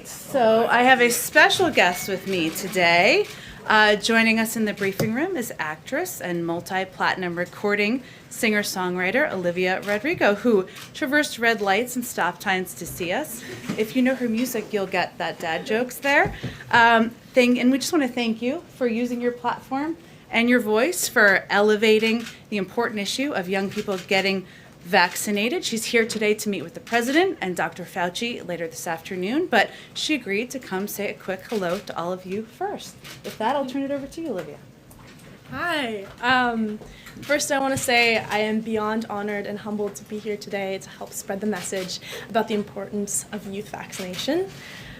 right, so I have a special guest with me today. Joining us in the briefing room is actress and multi-platinum recording singer-songwriter Olivia Rodrigo, who traversed red lights and stop signs to see us. If you know her music, you'll get that dad jokes there. And we just want to thank you for using your platform and your voice for elevating the important issue of young people getting vaccinated. She's here today to meet with the president and Dr. Fauci later this afternoon, but she agreed to come say a quick hello to all of you first. With that, I'll turn it over to you, Olivia. Hi. First, I want to say I am beyond honored and humbled to be here today to help spread the message about the importance of youth vaccination.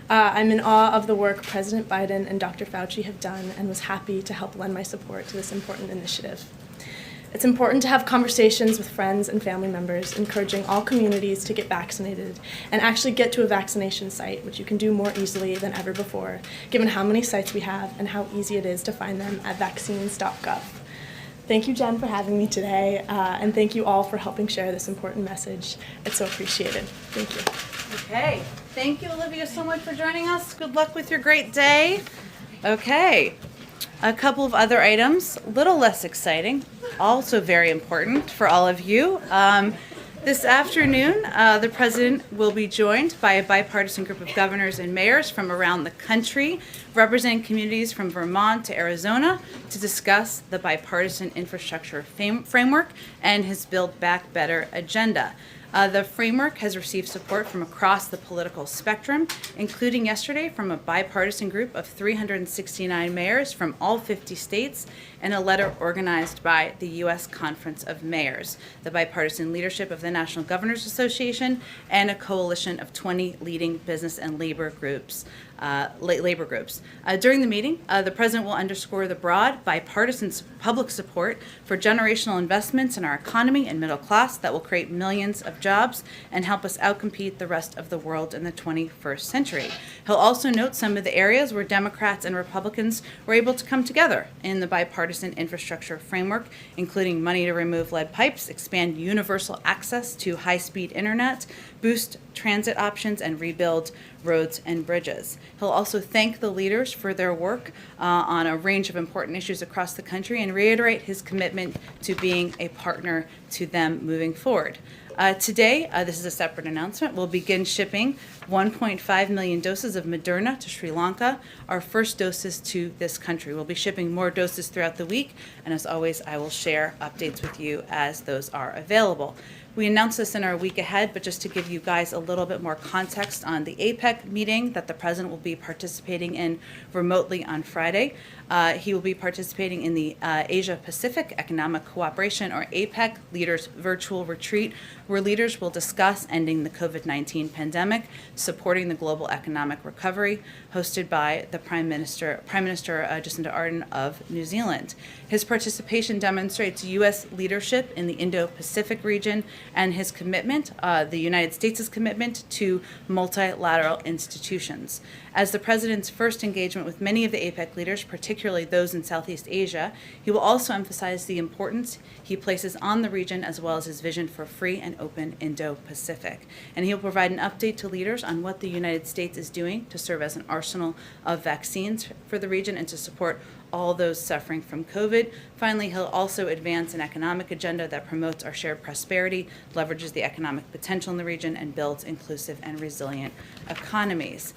I'm in awe of the work President Biden and Dr. Fauci have done and was happy to help lend my support to this important initiative. It's important to have conversations with friends and family members, encouraging all communities to get vaccinated and actually get to a vaccination site, which you can do more easily than ever before, given how many sites we have and how easy it is to find them at vaccines.gov. Thank you, Jen, for having me today, and thank you all for helping share this important message. It's so appreciated. Thank you. Okay. Thank you, Olivia, so much for joining us. Good luck with your great day. Okay. A couple of other items, a little less exciting, also very important for all of you. This afternoon, the president will be joined by a bipartisan group of governors and mayors from around the country, representing communities from Vermont to Arizona, to discuss the bipartisan infrastructure framework and his Build Back Better agenda. The framework has received support from across the political spectrum, including yesterday from a bipartisan group of 369 mayors from all 50 states and a letter organized by the U.S. Conference of Mayors, the bipartisan leadership of the National Governors Association, and a coalition of 20 leading business and labor groups. During the meeting, the president will underscore the broad bipartisan public support for generational investments in our economy and middle class that will create millions of jobs and help us outcompete the rest of the world in the 21st century. He'll also note some of the areas where Democrats and Republicans were able to come together in the bipartisan infrastructure framework, including money to remove lead pipes, expand universal access to high-speed internet, boost transit options, and rebuild roads and bridges. He'll also thank the leaders for their work on a range of important issues across the country and reiterate his commitment to being a partner to them moving forward. Today, this is a separate announcement, we'll begin shipping 1.5 million doses of Moderna to Sri Lanka, our first doses to this country. We'll be shipping more doses throughout the week, and as always, I will share updates with you as those are available. We announced this in our week ahead, but just to give you guys a little bit more context on the APEC meeting that the president will be participating in remotely on Friday. He will be participating in the Asia-Pacific Economic Cooperation, or APEC, Leaders Virtual Retreat, where leaders will discuss ending the COVID-19 pandemic, supporting the global economic recovery, hosted by the Prime Minister Jacinda Ardern of New Zealand. His participation demonstrates U.S. leadership in the Indo-Pacific region and his commitment, the United States' commitment to multilateral institutions. As the president's first engagement with many of the APEC leaders, particularly those in Southeast Asia, he will also emphasize the importance he places on the region as well as his vision for free and open Indo-Pacific. And he will provide an update to leaders on what the United States is doing to serve as an arsenal of vaccines for the region and to support all those suffering from COVID. Finally, he'll also advance an economic agenda that promotes our shared prosperity, leverages the economic potential in the region, and builds inclusive and resilient economies.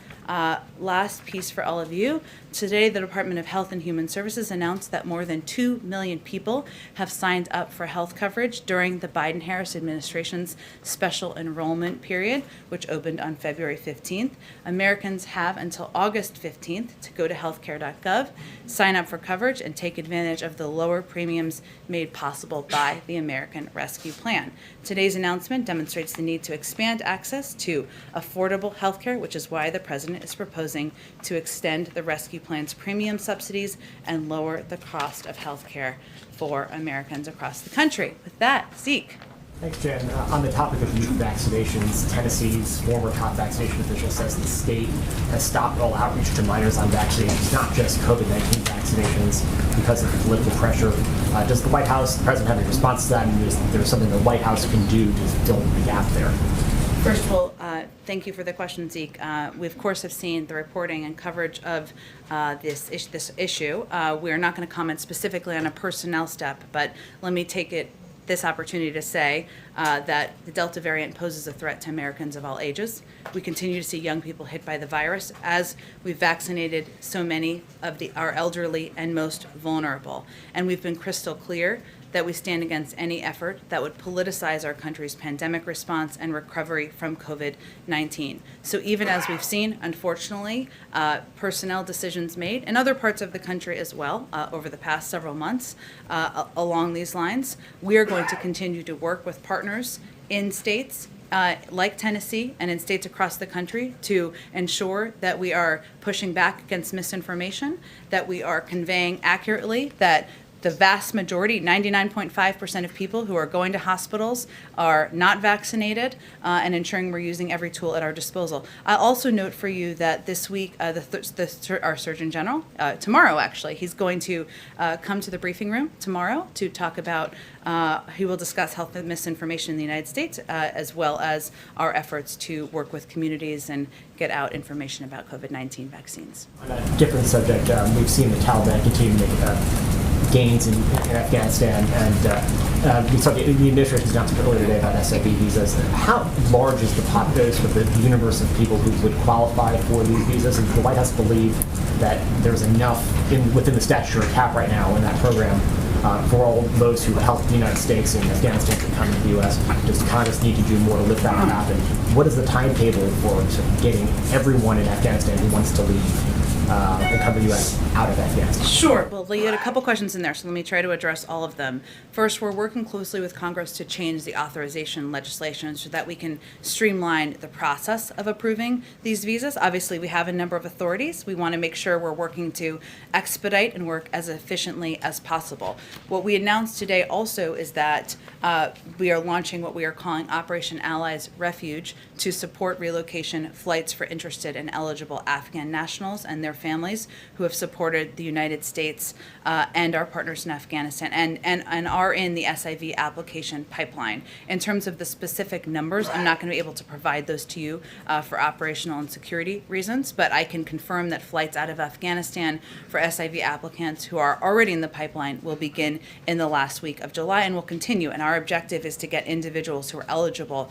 Last piece for all of you. Today, the Department of Health and Human Services announced that more than 2 million people have signed up for health coverage during the Biden-Harris administration's special enrollment period, which opened on February 15th. Americans have until August 15th to go to healthcare.gov, sign up for coverage, and take advantage of the lower premiums made possible by the American Rescue Plan. Today's announcement demonstrates the need to expand access to affordable healthcare, which is why the president is proposing to extend the Rescue Plan's premium subsidies and lower the cost of healthcare for Americans across the country. With that, Zeke. Thanks, Jen. On the topic of youth vaccinations, Tennessee's former top vaccination official says the state has stopped all outreach to minors on vaccinations, not just COVID-19 vaccinations, because of the political pressure. Does the White House, the president, have a response to that, and is there something the White House can do to fill the gap there? First of all, Thank you for the question, Zeke. We, of course, have seen the reporting and coverage of this issue. We are not going to comment specifically on a personnel step, but let me take this opportunity to say that the Delta variant poses a threat to Americans of all ages. We continue to see young people hit by the virus as we've vaccinated so many of our elderly and most vulnerable. And we've been crystal clear that we stand against any effort that would politicize our country's pandemic response and recovery from COVID-19. So even as we've seen, unfortunately, personnel decisions made in other parts of the country as well over the past several months along these lines, we are going to continue to work with partners in states like Tennessee and in states across the country to ensure that we are pushing back against misinformation, that we are conveying accurately that the vast majority, 99.5% of people who are going to hospitals are not vaccinated, and ensuring we're using every tool at our disposal. I'll also note for you that this week, our Surgeon General, tomorrow actually, he's going to come to the briefing room tomorrow to talk about, he will discuss health misinformation in the United States, as well as our efforts to work with communities and get out information about COVID-19 vaccines. On a different subject, we've seen the Taliban continue to make gains in Afghanistan, and we saw the administration's announcement earlier today about SIV visas. How large is the population of the universe of people who would qualify for these visas? And does the White House believe that there's enough within the statutory cap right now in that program for all those who help the United States and Afghanistan to come to the U.S.? Does Congress need to do more to lift that cap? And what is the timetable for sort of getting everyone in Afghanistan who wants to leave and come to the U.S. out of Afghanistan? Sure. Well, you had a couple questions in there, so let me try to address all of them. First, we're working closely with Congress to change the authorization legislation so that we can streamline the process of approving these visas. Obviously, we have a number of authorities. We want to make sure we're working to expedite and work as efficiently as possible. What we announced today also is that we are launching what we are calling Operation Allies Refuge to support relocation flights for interested and eligible Afghan nationals and their families who have supported the United States and our partners in Afghanistan and are in the SIV application pipeline. In terms of the specific numbers, I'm not going to be able to provide those to you for operational and security reasons, but I can confirm that flights out of Afghanistan for SIV applicants who are already in the pipeline will begin in the last week of July and will continue. And our objective is to get individuals who are eligible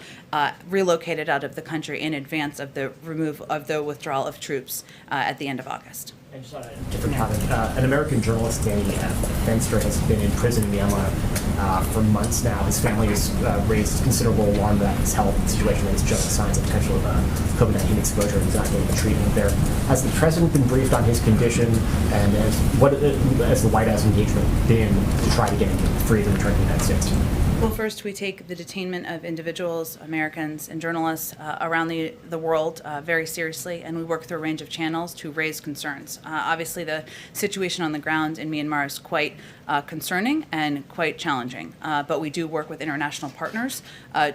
relocated out of the country in advance of the withdrawal of troops at the end of August. And just on a different topic, an American journalist, Danny Fenster, has been in prison in Myanmar for months now. His family has raised considerable alarm about his health situation, and he's showing signs of potential COVID-19 exposure, and he's not getting the treatment there. Has the president been briefed on his condition, and has the White House engagement been to try to get him free to return to the United States? Well, first, we take the detainment of individuals, Americans, and journalists around the world very seriously, and we work through a range of channels to raise concerns. Obviously, the situation on the ground in Myanmar is quite concerning and quite challenging, but we do work with international partners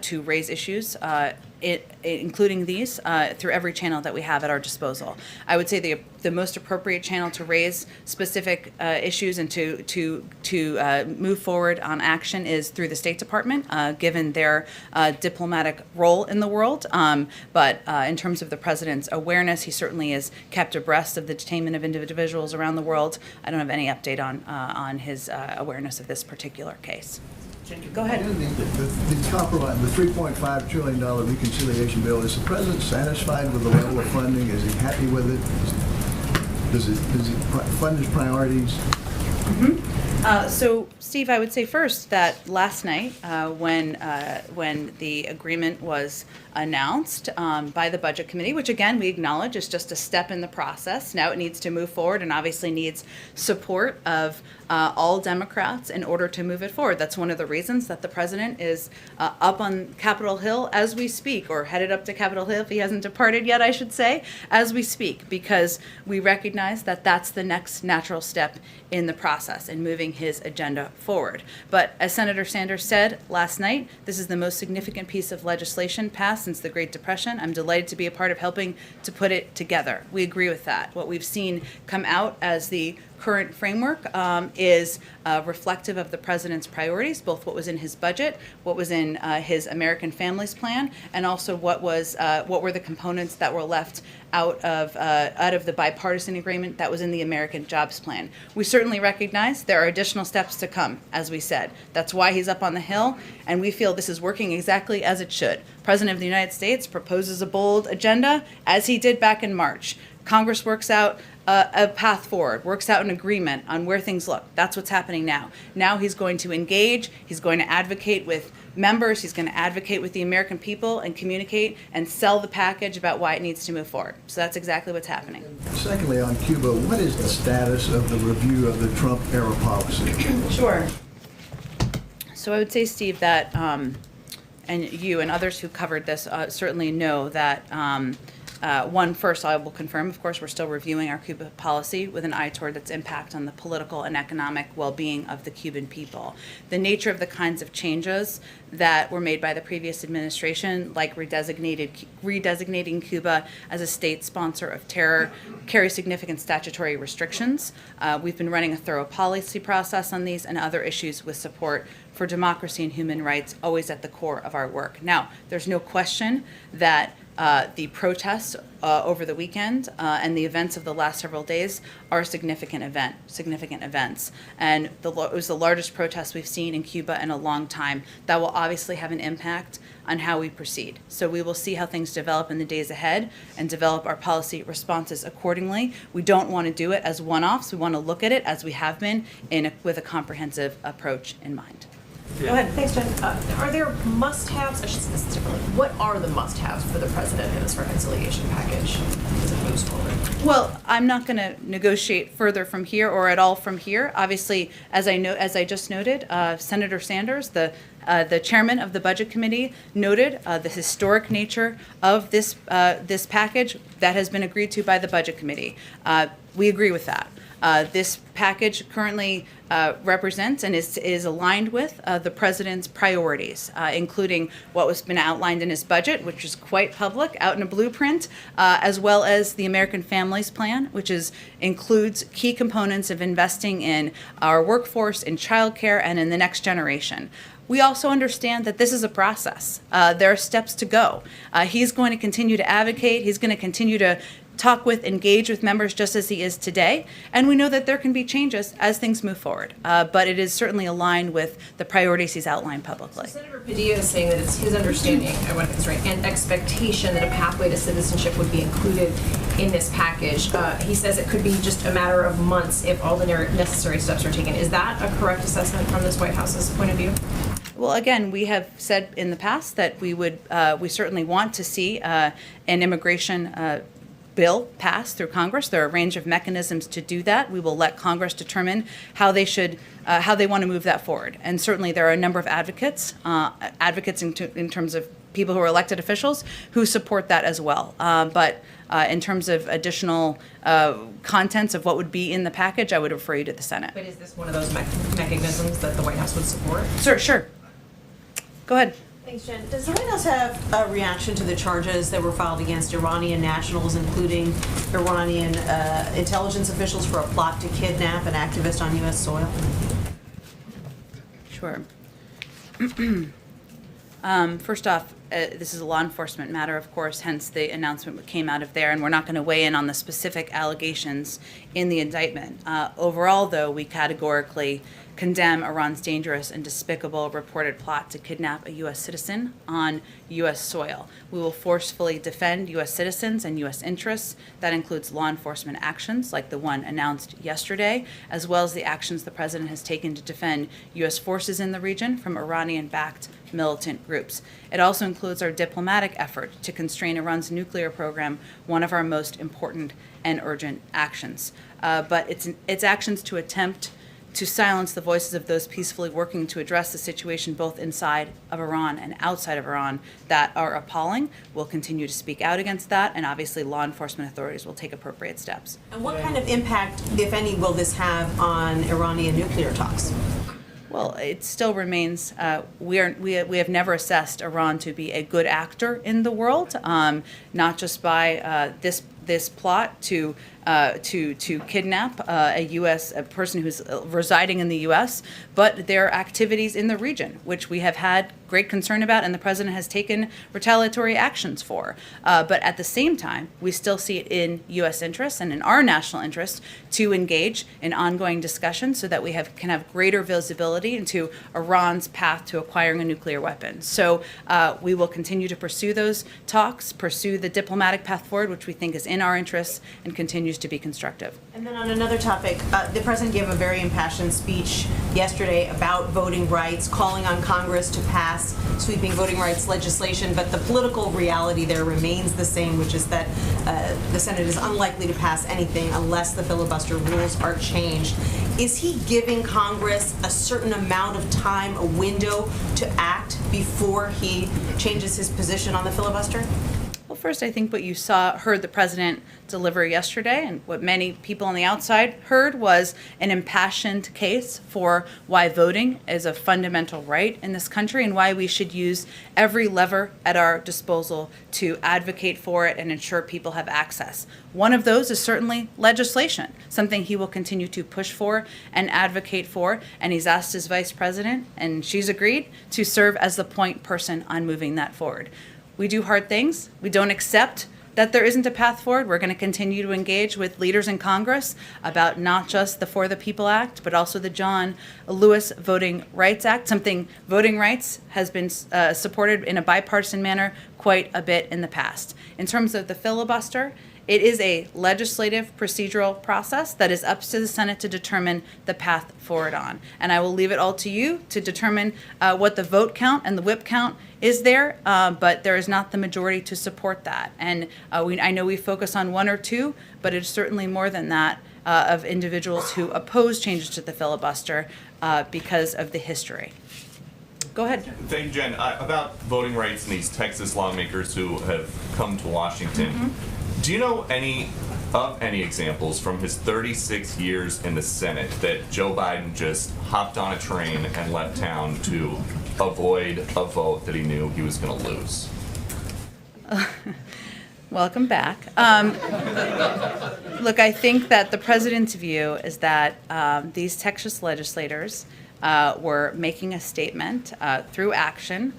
to raise issues, including these, through every channel that we have at our disposal. I would say the most appropriate channel to raise specific issues and to move forward on action is through the State Department, given their diplomatic role in the world. But in terms of the president's awareness, he certainly is kept abreast of the detainment of individuals around the world. I don't have any update on his awareness of this particular case. Go ahead. The compromise, the $3.5 trillion reconciliation bill, is the president satisfied with the level of funding? Is he happy with it? Does he fund his priorities? So, Steve, I would say first that last night, when the agreement was announced by the Budget Committee, which again we acknowledge is just a step in the process. Now it needs to move forward and obviously needs support of all Democrats in order to move it forward. That's one of the reasons that the president is up on Capitol Hill as we speak, or headed up to Capitol Hill if he hasn't departed yet, I should say, as we speak, because we recognize that that's the next natural step in the process in moving his agenda forward. But as Senator Sanders said last night, this is the most significant piece of legislation passed since the Great Depression. I'm delighted to be a part of helping to put it together. We agree with that. What we've seen come out as the current framework is reflective of the president's priorities, both what was in his budget, what was in his American Families Plan, and also what were the components that were left out of the bipartisan agreement that was in the American Jobs Plan. We certainly recognize there are additional steps to come, as we said. That's why he's up on the Hill, and we feel this is working exactly as it should. President of the United States proposes a bold agenda, as he did back in March. Congress works out a path forward, works out an agreement on where things look. That's what's happening now. Now he's going to engage, he's going to advocate with members, he's going to advocate with the American people and communicate and sell the package about why it needs to move forward. So that's exactly what's happening. Secondly, on Cuba, what is the status of the review of the Trump-era policy? Sure. So I would say, Steve, that, and you and others who covered this certainly know that first, I will confirm, of course, we're still reviewing our Cuba policy with an eye toward its impact on the political and economic well-being of the Cuban people. The nature of the kinds of changes that were made by the previous administration, like redesignating Cuba as a state sponsor of terror, carry significant statutory restrictions. We've been running a thorough policy process on these and other issues with support for democracy and human rights always at the core of our work. Now, there's no question that the protests over the weekend and the events of the last several days are significant events. And it was the largest protest we've seen in Cuba in a long time. That will obviously have an impact on how we proceed. So we will see how things develop in the days ahead and develop our policy responses accordingly. We don't want to do it as one-offs. We want to look at it as we have been with a comprehensive approach in mind. Go ahead. Thanks, Jen. Are there must-haves? I should say this differently. What are the must-haves for the president in this reconciliation package as it moves forward? Well, I'm not going to negotiate further from here or at all from here. Obviously, as I just noted, Senator Sanders, the chairman of the Budget Committee, noted the historic nature of this package that has been agreed to by the Budget Committee. We agree with that. This package currently represents and is aligned with the president's priorities, including what was been outlined in his budget, which is quite public, out in a blueprint, as well as the American Families Plan, which includes key components of investing in our workforce, in childcare, and in the next generation. We also understand that this is a process. There are steps to go. He's going to continue to advocate. He's going to continue to engage with members just as he is today. And we know that there can be changes as things move forward. But it is certainly aligned with the priorities he's outlined publicly. So Senator Padilla is saying that it's his understanding, I want to get this right, and expectation that a pathway to citizenship would be included in this package. He says it could be just a matter of months if all the necessary steps are taken. Is that a correct assessment from this White House's point of view? Well, again, we have said in the past that we certainly want to see an immigration bill passed through Congress. There are a range of mechanisms to do that. We will let Congress determine how they want to move that forward. And certainly there are a number of advocates in terms of people who are elected officials who support that as well. But in terms of additional contents of what would be in the package, I would refer you to the Senate. But is this one of those mechanisms that the White House would support? Sure. Go ahead. Thanks, Jen. Does the White House have a reaction to the charges that were filed against Iranian nationals, including Iranian intelligence officials, for a plot to kidnap an activist on U.S. soil? Sure. First off, this is a law enforcement matter, of course, hence the announcement came out of there, and we're not going to weigh in on the specific allegations in the indictment. Overall, though, we categorically condemn Iran's dangerous and despicable reported plot to kidnap a U.S. citizen on U.S. soil. We will forcefully defend U.S. citizens and U.S. interests. That includes law enforcement actions like the one announced yesterday, as well as the actions the president has taken to defend U.S. forces in the region from Iranian-backed militant groups. It also includes our diplomatic effort to constrain Iran's nuclear program, one of our most important and urgent actions. But it's actions to attempt to silence the voices of those peacefully working to address the situation both inside of Iran and outside of Iran that are appalling. We'll continue to speak out against that, and obviously law enforcement authorities will take appropriate steps. And what kind of impact, if any, will this have on Iranian nuclear talks? Well, it still remains, we have never assessed Iran to be a good actor in the world, not just by this this plot to kidnap a person who's residing in the U.S., but their activities in the region, which we have had great concern about, and the president has taken retaliatory actions for. But at the same time, we still see it in U.S. interests and in our national interest to engage in ongoing discussions so that we can have greater visibility into Iran's path to acquiring a nuclear weapon. So we will continue to pursue those talks, pursue the diplomatic path forward, which we think is in our interests and continues to be constructive. And then on another topic, the president gave a very impassioned speech yesterday about voting rights, calling on Congress to pass sweeping voting rights legislation, but the political reality there remains the same, which is that the Senate is unlikely to pass anything unless the filibuster rules are changed. Is he giving Congress a certain amount of time, a window to act before he changes his position on the filibuster? Well, first, I think what you heard the president deliver yesterday, and what many people on the outside heard, was an impassioned case for why voting is a fundamental right in this country and why we should use every lever at our disposal to advocate for it and ensure people have access. One of those is certainly legislation, something he will continue to push for and advocate for, and he's asked his vice president, and she's agreed, to serve as the point person on moving that forward. We do hard things. We don't accept that there isn't a path forward. We're going to continue to engage with leaders in Congress about not just the For the People Act, but also the John Lewis Voting Rights Act, something voting rights has been supported in a bipartisan manner quite a bit in the past. In terms of the filibuster, it is a legislative procedural process that is up to the Senate to determine the path forward on. And I will leave it all to you to determine what the vote count and the whip count is there, but there is not the majority to support that. And I know we focus on one or two, but it's certainly more than that of individuals who oppose changes to the filibuster because of the history. Go ahead. Thank you, Jen. About voting rights and these Texas lawmakers who have come to Washington, do you know any examples from his 36 years in the Senate that Joe Biden just hopped on a train and left town to avoid a vote that he knew he was going to lose? Welcome back. Look, I think that the president's view is that these Texas legislators were making a statement through action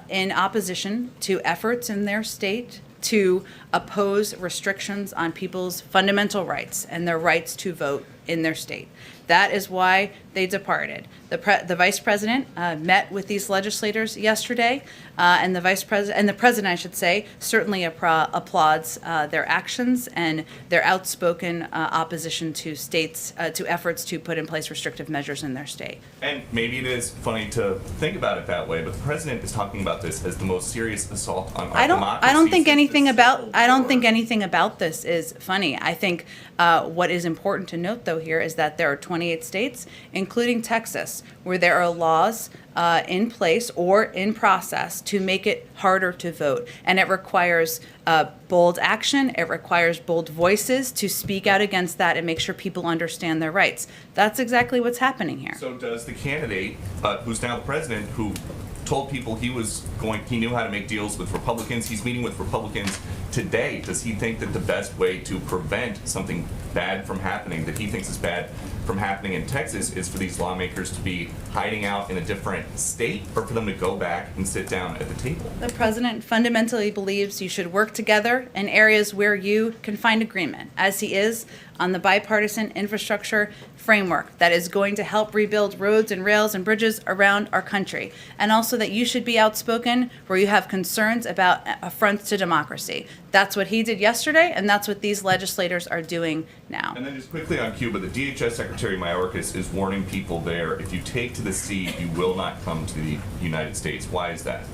in opposition to efforts in their state to oppose restrictions on people's fundamental rights and their rights to vote in their state. That is why they departed. The vice president met with these legislators yesterday, and the president, I should say, certainly applauds their actions and their outspoken opposition to states to efforts to put in place restrictive measures in their state. And maybe it is funny to think about it that way, but the president is talking about this as the most serious assault on our democracy. I don't think anything about this is funny. I think what is important to note, though, here is that there are 28 states, including Texas, where there are laws in place or in process to make it harder to vote. And it requires bold action. It requires bold voices to speak out against that and make sure people understand their rights. That's exactly what's happening here. So does the candidate, who's now the president, who told people he knew how to make deals with Republicans, he's meeting with Republicans today, does he think that the best way to prevent something bad from happening, that he thinks is bad from happening in Texas, is for these lawmakers to be hiding out in a different state, or for them to go back and sit down at the table? The president fundamentally believes you should work together in areas where you can find agreement, as he is on the bipartisan infrastructure framework that is going to help rebuild roads and rails and bridges around our country. And also that you should be outspoken where you have concerns about affronts to democracy. That's what he did yesterday, and that's what these legislators are doing now. And then just quickly on Cuba, the DHS Secretary Mayorkas is warning people there, if you take to the sea, you will not come to the United States. Why is that?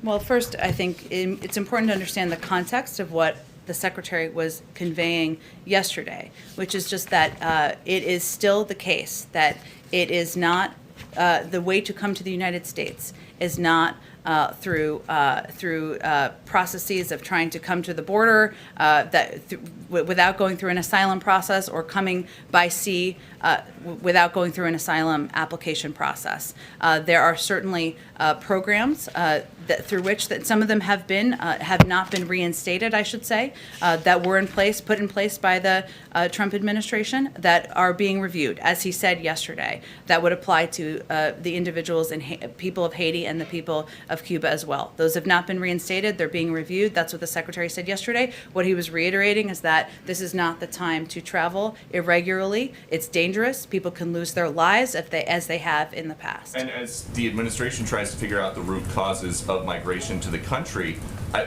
Well, first, I think it's important to understand the context of what the Secretary was conveying yesterday, which is just that it is still the case that it is not the way to come to the United States is not through processes of trying to come to the border without going through an asylum process, or coming by sea without going through an asylum application process. There are certainly programs through which that some of them have not been reinstated, I should say, that were put in place by the Trump administration, that are being reviewed, as he said yesterday, that would apply to the individuals and people of Haiti and the people of Cuba as well. Those have not been reinstated. They're being reviewed. That's what the Secretary said yesterday. What he was reiterating is that this is not the time to travel irregularly. It's dangerous. People can lose their lives as they have in the past. And as the administration tries to figure out the root causes of migration to the country,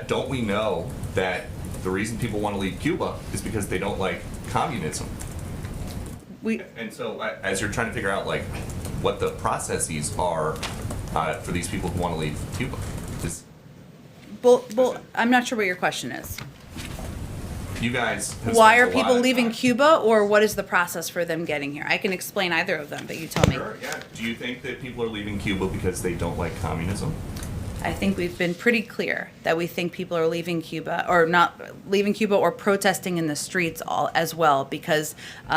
don't we know that the reason people want to leave Cuba is because they don't like communism? And so as you're trying to figure out like what the processes are for these people who want to leave Cuba, I'm not sure what your question is. you guys have Why spent are a lot people of leaving time. Cuba, or what is the process for them getting here? I can explain either of them, but you tell me. Sure, yeah. Do you think that people are leaving Cuba because they don't like communism? I think we've been pretty clear that we think people are leaving Cuba, or not leaving Cuba, or protesting in the streets as well, because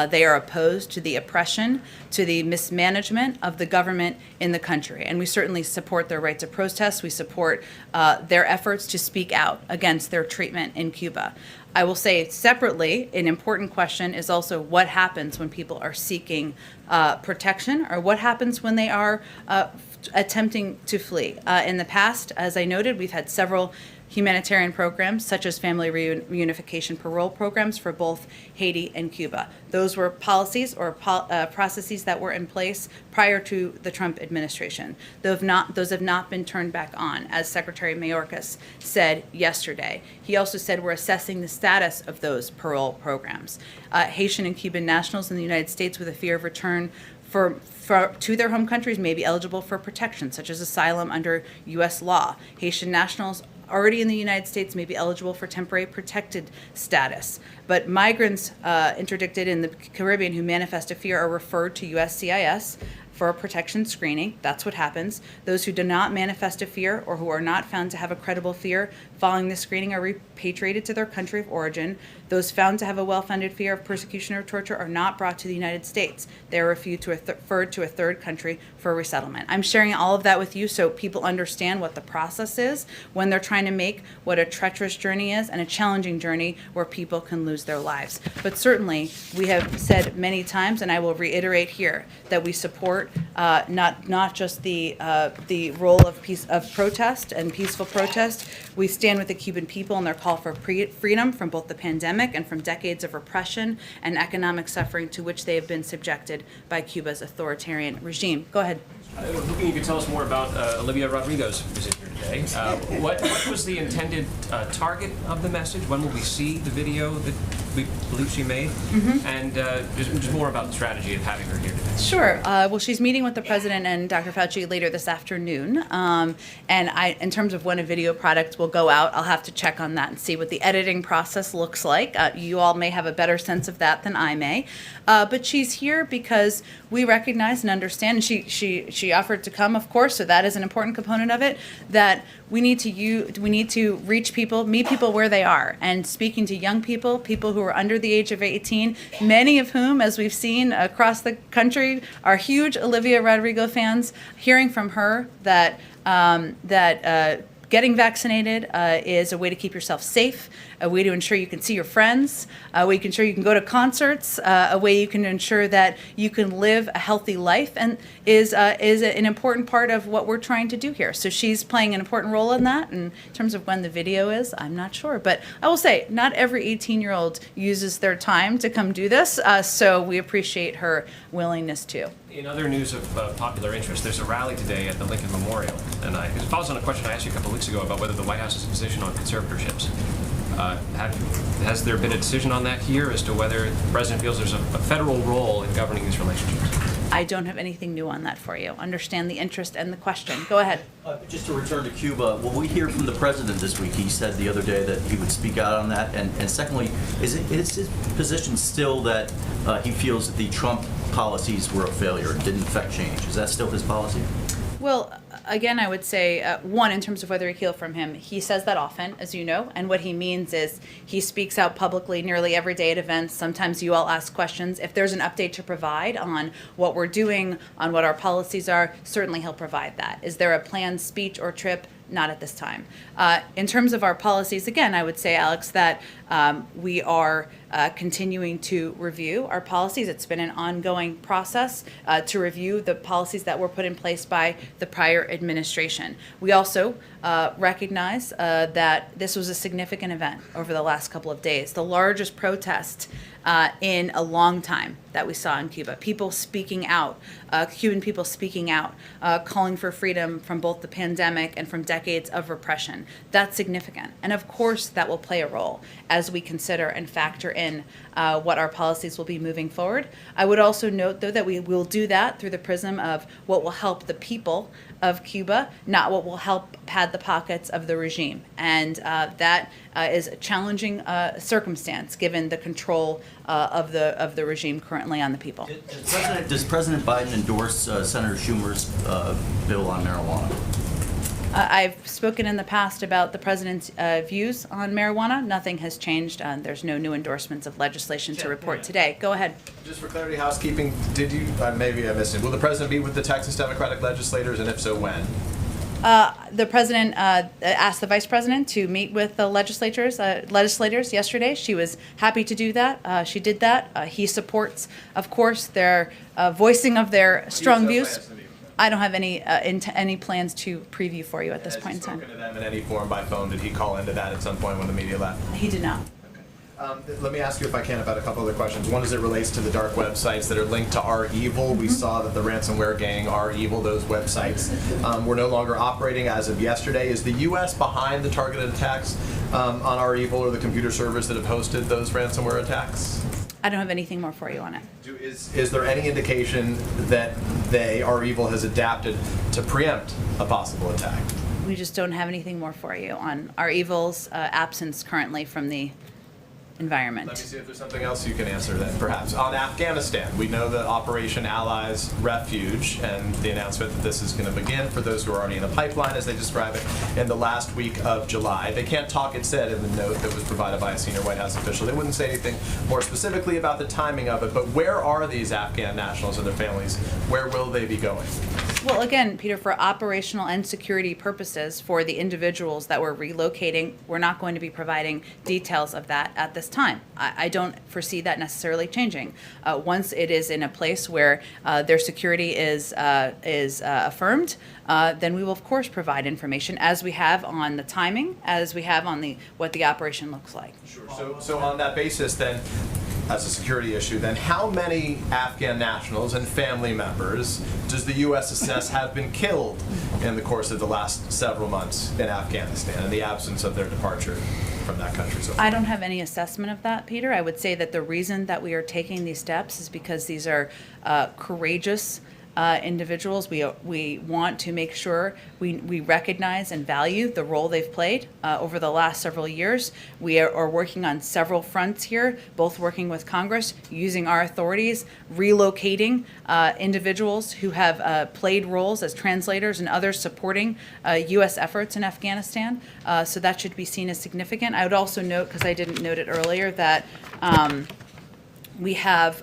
they are opposed to the oppression, to the mismanagement of the government in the country. And we certainly support their right to protest. We support their efforts to speak out against their treatment in Cuba. I will say separately, an important question is also what happens when people are seeking protection, or what happens when they are attempting to flee. In the past, as I noted, we've had several humanitarian programs, such as family reunification parole programs for both Haiti and Cuba. Those were policies or processes that were in place prior to the Trump administration. Those have not been turned back on, as Secretary Mayorkas said yesterday. He also said we're assessing the status of those parole programs. Haitian and Cuban nationals in the United States with a fear of return to their home countries may be eligible for protection, such as asylum under U.S. law. Haitian nationals already in the United States may be eligible for temporary protected status. But migrants interdicted in the Caribbean who manifest a fear are referred to USCIS for a protection screening. That's what happens. Those who do not manifest a fear, or who are not found to have a credible fear following the screening, are repatriated to their country of origin. Those found to have a well-founded fear of persecution or torture are not brought to the United States. They are referred to a third country for resettlement. I'm sharing all of that with you so people understand what the process is when they're trying to make what a treacherous journey is, and a challenging journey where people can lose their lives. But certainly, we have said many times, and I will reiterate here, that we support not just the role of protest and peaceful protest. We stand with the Cuban people in their call for freedom from both the pandemic and from decades of repression and economic suffering to which they have been subjected by Cuba's authoritarian regime. Go ahead. I was hoping you could tell us more about Olivia Rodrigo's visit here today. What was the intended target of the message? When will we see the video that we believe she made? Mm-hmm. And just more about the strategy of having her here today. Sure. Well, she's meeting with the president and Dr. Fauci later this afternoon. And in terms of when a video product will go out, I'll have to check on that and see what the editing process looks like. You all may have a better sense of that than I may. But she's here because we recognize and understand, and she offered to come, of course, so that is an important component of it, that we need to reach people, meet people where they are. And speaking to young people, people who are under the age of 18, many of whom, as we've seen across the country, are huge Olivia Rodrigo fans, hearing from her that getting vaccinated is a way to keep yourself safe, a way to ensure you can see your friends, a way to ensure you can go to concerts, a way you can ensure that you can live a healthy life, and is an important part of what we're trying to do here. So she's playing an important role in that. And in terms of when the video is, I'm not sure. But I will say, not every 18-year-old uses their time to come do this, so we appreciate her willingness to. In other news of popular interest, there's a rally today at the Lincoln Memorial, and it follows on a question I asked you a couple of weeks ago about whether the White House's position on conservatorships. Has there been a decision on that here as to whether the president feels there's a federal role in governing these relationships? I don't have anything new on that for you. Understand the interest and the question. Go ahead. Just to return to Cuba, will we hear from the president this week? He said the other day that he would speak out on that. And secondly, is his position still that he feels that the Trump policies were a failure and didn't affect change? Is that still his policy? Well, Again, I would say, one, in terms of whether we hear from him, he says that often, as you know, and what he means is he speaks out publicly nearly every day at events. Sometimes you all ask questions. If there's an update to provide on what we're doing, on what our policies are, certainly he'll provide that. Is there a planned speech or trip? Not at this time. In terms of our policies, again, I would say, Alex, that we are continuing to review our policies. It's been an ongoing process to review the policies that were put in place by the prior administration. We also recognize that this was a significant event over the last couple of days, the largest protest in a long time that we saw in Cuba. People speaking out, Cuban people speaking out, calling for freedom from both the pandemic and from decades of repression. That's significant. And of course, that will play a role as we consider and factor in what our policies will be moving forward. I would also note, though, that we will do that through the prism of what will help the people of Cuba, not what will help pad the pockets of the regime. And that is a challenging circumstance given the control of the regime currently on the people. Does President Biden endorse Senator Schumer's bill on marijuana? I've spoken in the past about the president's views on marijuana. Nothing has changed. There's no new endorsements of legislation to report today. Go ahead. Just for clarity, housekeeping, did you, maybe I missed it, will the president meet with the Texas Democratic legislators, and if so, when? The president asked the vice president to meet with the legislators yesterday. She was happy to do that. She did that. He supports, of course, their voicing of their strong views. I don't have any plans to preview for you at this point in time. Has he spoken to them in any form by phone? Did he call into that at some point when the media left? He did not. Let me ask you, if I can, about a couple other questions. One as it relates to the dark websites that are linked to Our Evil. We saw that the ransomware gang, Our Evil, those websites were no longer operating as of yesterday. Is the U.S. behind the targeted attacks on Our Evil or the computer servers that have hosted those ransomware attacks? I don't have anything more for you on it. Is there any indication that Our Evil, has adapted to preempt a possible attack? We just don't have anything more for you on Our Evil's absence currently from the environment. Let me see if there's something else you can answer then, perhaps. On Afghanistan, we know that Operation Allies Refuge and the announcement that this is going to begin for those who are already in the pipeline, as they describe it, in the last week of July. They can't talk, it said in the note that was provided by a senior White House official. They wouldn't say anything more specifically about the timing of it, but where are these Afghan nationals and their families? Where will they be going? Well, again, Peter, for operational and security purposes, for the individuals that we're relocating, we're not going to be providing details of that at this time. I don't foresee that necessarily changing. Once it is in a place where their security is affirmed, then we will, of course, provide information, as we have on the timing, as we have on what the operation looks like. Sure. So on that basis, then, as a security issue, then how many Afghan nationals and family members does the U.S. assess have been killed in the course of the last several months in Afghanistan in the absence of their departure from that country? So I don't have any assessment of that, Peter. I would say that the reason that we are taking these steps is because these are courageous individuals. We want to make sure we recognize and value the role they've played over the last several years. We are working on several fronts here, both working with Congress, using our authorities, relocating individuals who have played roles as translators and others supporting U.S. efforts in Afghanistan. So that should be seen as significant. I would also note, because I didn't note it earlier, that we have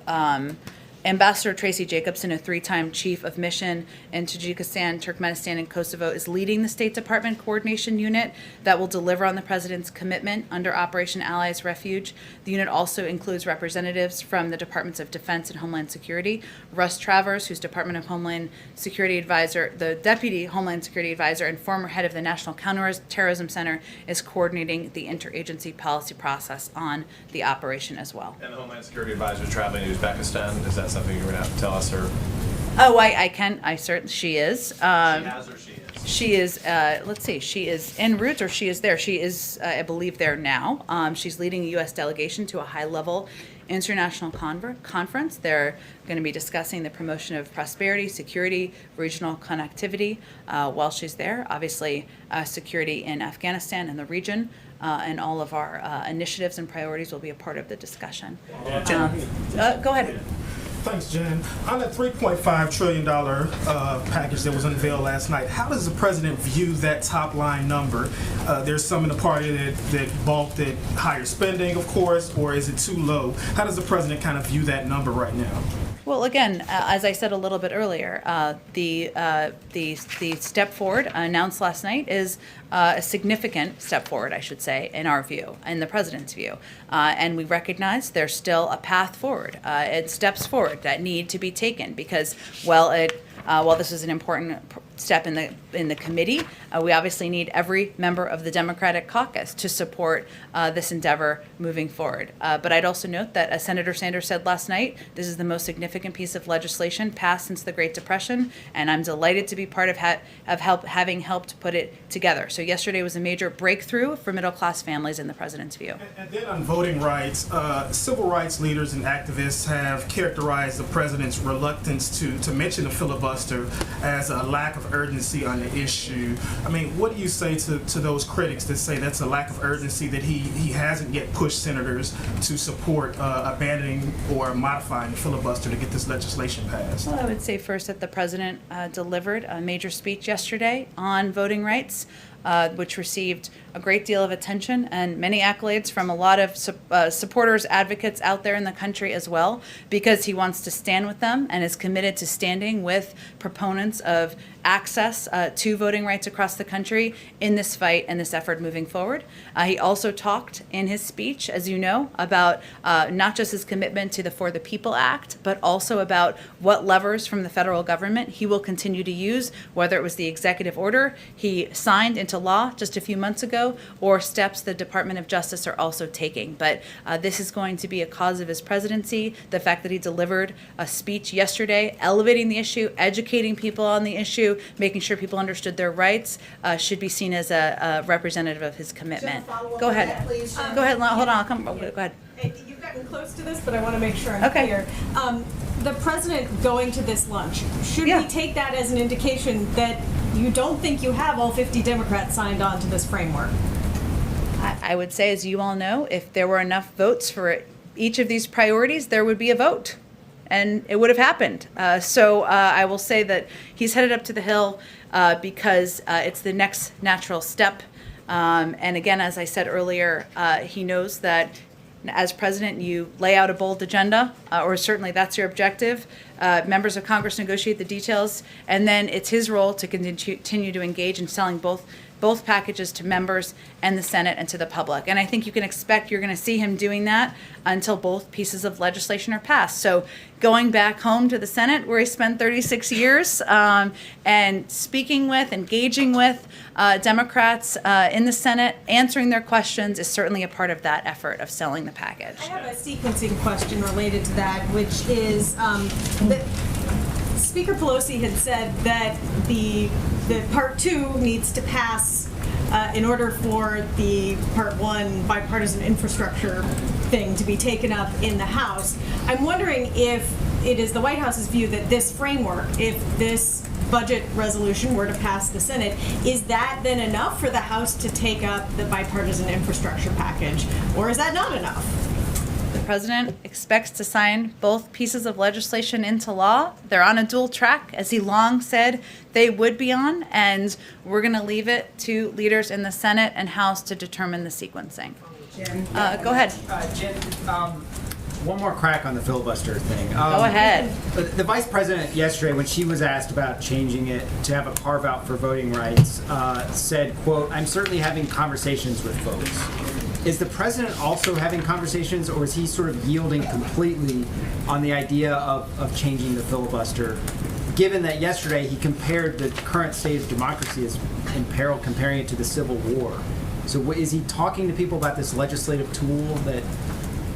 Ambassador Tracy Jacobson, a 3-time chief of mission in Tajikistan, Turkmenistan, and Kosovo, is leading the State Department Coordination Unit that will deliver on the President's commitment under Operation Allies Refuge. The unit also includes representatives from the Departments of Defense and Homeland Security. Russ Travers, who's Department of Homeland Security Advisor, the Deputy Homeland Security Advisor and former head of the National Counterterrorism Center, is coordinating the interagency policy process on the operation as well. And the Homeland Security Advisor is traveling to Uzbekistan. Is that something you're going to have to tell us? Or Oh, I can. I certainly. She is. she has, or she is? She is. Let's see. She is en route, or she is there. She is, I believe, there now. She's leading a U.S. delegation to a high-level international conference. They're going to be discussing the promotion of prosperity, security, regional connectivity while she's there. Obviously, security in Afghanistan and the region, and all of our initiatives and priorities will be a part of the discussion. Go ahead. Thanks, Jen. On the $3.5 trillion package that was unveiled last night, how does the president view that top line number? There's some in the party that balked at higher spending, of course, or is it too low? How does the president kind of view that number right now? Well, again, as I said a little bit earlier, the step forward announced last night is a significant step forward, I should say, in our view, in the president's view. And we recognize there's still a path forward, and steps forward that need to be taken because, while this is an important step in the committee, we obviously need every member of the Democratic caucus to support this endeavor moving forward. But I'd also note that, as Senator Sanders said last night, this is the most significant piece of legislation passed since the Great Depression, and I'm delighted to be part of having helped put it together. So yesterday was a major breakthrough for middle-class families in the president's view. And then on voting rights, civil rights leaders and activists have characterized the president's reluctance to mention the filibuster as a lack of urgency on the issue. I mean, what do you say to those critics that say that's a lack of urgency, that he hasn't yet pushed senators to support abandoning or modifying the filibuster to get this legislation passed? Well, I would say first that the president delivered a major speech yesterday on voting rights, which received a great deal of attention and many accolades from a lot of supporters, advocates out there in the country as well, because he wants to stand with them and is committed to standing with proponents of access to voting rights across the country in this fight and this effort moving forward. He also talked in his speech, as you know, about not just his commitment to the For the People Act, but also about what levers from the federal government he will continue to use, whether it was the executive order he signed into law just a few months ago, or steps the Department of Justice are also taking. But this is going to be a cause of his presidency. The fact that he delivered a speech yesterday, elevating the issue, educating people on the issue, making sure people understood their rights, should be seen as a representative of his commitment. Go ahead. Go ahead. Hold on. Go ahead. You've gotten close to this, but I want to make sure I'm Okay. clear. The president going to this lunch, should Yeah. we take that as an indication that you don't think you have all 50 Democrats signed on to this framework? I would say, as you all know, if there were enough votes for each of these priorities, there would be a vote, and it would have happened. So I will say that he's headed up to the Hill because it's the next natural step. And again, as I said earlier, he knows that as president, you lay out a bold agenda, or certainly that's your objective. Members of Congress negotiate the details, and then it's his role to continue to engage in selling both packages to members and the Senate and to the public. And I think you can expect you're going to see him doing that until both pieces of legislation are passed. So going back home to the Senate, where he spent 36 years, and speaking with, engaging with Democrats in the Senate, answering their questions, is certainly a part of that effort of selling the package. I have a sequencing question related to that, which is that Speaker Pelosi had said that the Part 2 needs to pass in order for the Part 1 bipartisan infrastructure thing to be taken up in the House. I'm wondering if it is the White House's view that this framework, if this budget resolution were to pass the Senate, is that then enough for the House to take up the bipartisan infrastructure package, or is that not enough? The president expects to sign both pieces of legislation into law. They're on a dual track, as he long said they would be on, and we're going to leave it to leaders in the Senate and House to determine the sequencing. Jen, Go ahead. Jen, one more crack on the filibuster thing. Go ahead. The vice president yesterday, when she was asked about changing it to have a carve out for voting rights, said, quote, "I'm certainly having conversations with folks." Is the president also having conversations, or is he sort of yielding completely on the idea of changing the filibuster, given that yesterday he compared the current state of democracy as in peril, comparing it to the Civil War? So is he talking to people about this legislative tool that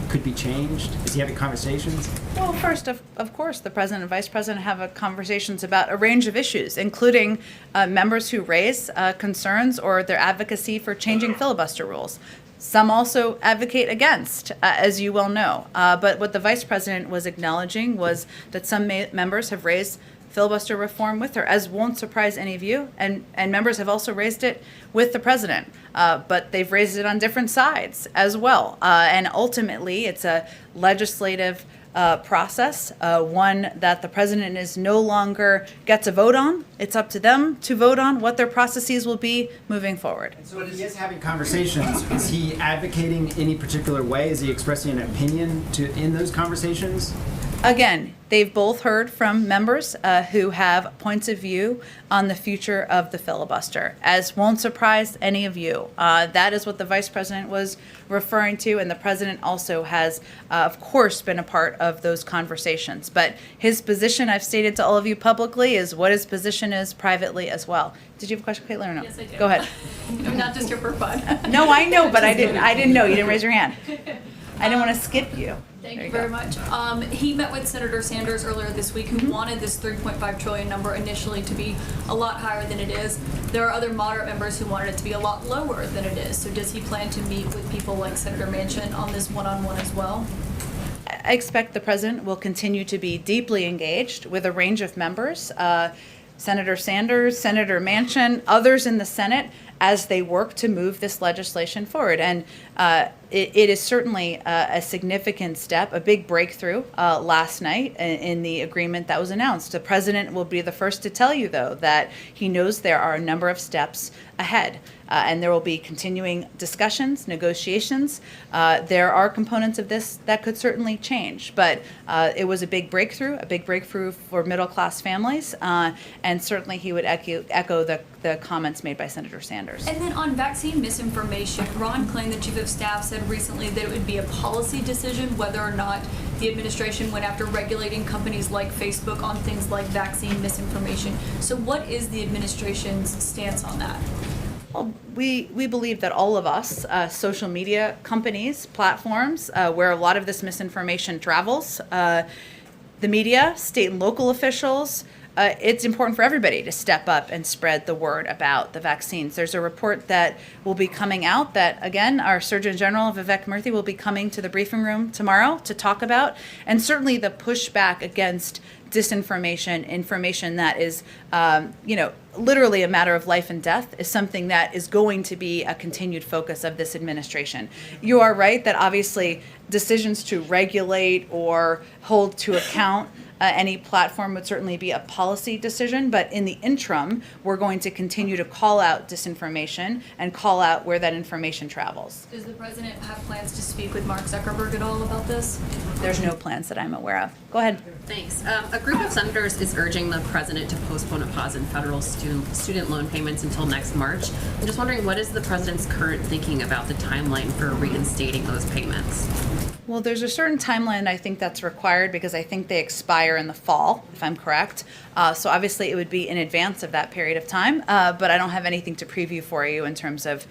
could be changed? Is he having conversations? Well, first, of course, the president and vice president have conversations about a range of issues, including members who raise concerns or their advocacy for changing filibuster rules. Some also advocate against, as you well know. But what the vice president was acknowledging was that some members have raised filibuster reform with her, as won't surprise any of you, and members have also raised it with the president. But they've raised it on different sides as well. And ultimately, it's a legislative process, one that the president is no longer gets a vote on. It's up to them to vote on what their processes will be moving forward. So if he is having conversations, is he advocating any particular way? Is he expressing an opinion in those conversations? Again, they've both heard from members who have points of view on the future of the filibuster, as won't surprise any of you. That is what the vice president was referring to, and the president also has, of course, been a part of those conversations. But his position, I've stated to all of you publicly, is what his position is privately as well. Did you have a question, Caitlin, or no? Yes, I do. Go ahead. I'm not just here for fun. No, I know, but I didn't know. You didn't raise your hand. I didn't want to skip you. Thank There you you very go. much. He met with Senator Sanders earlier this week, who wanted this 3.5 trillion number initially to be a lot higher than it is. There are other moderate members who wanted it to be a lot lower than it is. So does he plan to meet with people like Senator Manchin on this one-on-one as well? I expect the president will continue to be deeply engaged with a range of members, Senator Sanders, Senator Manchin, others in the Senate, as they work to move this legislation forward. And it is certainly a significant step, a big breakthrough last night in the agreement that was announced. The president will be the first to tell you, though, that he knows there are a number of steps ahead. And there will be continuing discussions, negotiations. There are components of this that could certainly change, but it was a big breakthrough for middle-class families, and certainly he would echo the comments made by Senator Sanders. And then on vaccine misinformation, Ron Klain, the chief of staff, said recently that it would be a policy decision whether or not the administration went after regulating companies like Facebook on things like vaccine misinformation. So what is the administration's stance on that? Well, we believe that all of us, social media companies, platforms, where a lot of this misinformation travels, the media, state and local officials, it's important for everybody to step up and spread the word about the vaccines. There's a report that will be coming out that, again, our Surgeon General, Vivek Murthy, will be coming to the briefing room tomorrow to talk about, and certainly the pushback against disinformation, information that is, literally a matter of life and death, is something that is going to be a continued focus of this administration. You are right that obviously decisions to regulate or hold to account any platform would certainly be a policy decision, but in the interim, we're going to continue to call out disinformation and call out where that information travels. Does the president have plans to speak with Mark Zuckerberg at all about this? There's no plans that I'm aware of. Go ahead. Thanks. A group of senators is urging the president to postpone a pause in federal student loan payments until next March. I'm just wondering, what is the president's current thinking about the timeline for reinstating those payments? Well, there's a certain timeline I think that's required because I think they expire in the fall, if I'm correct. So obviously it would be in advance of that period of time, but I don't have anything to preview for you in terms of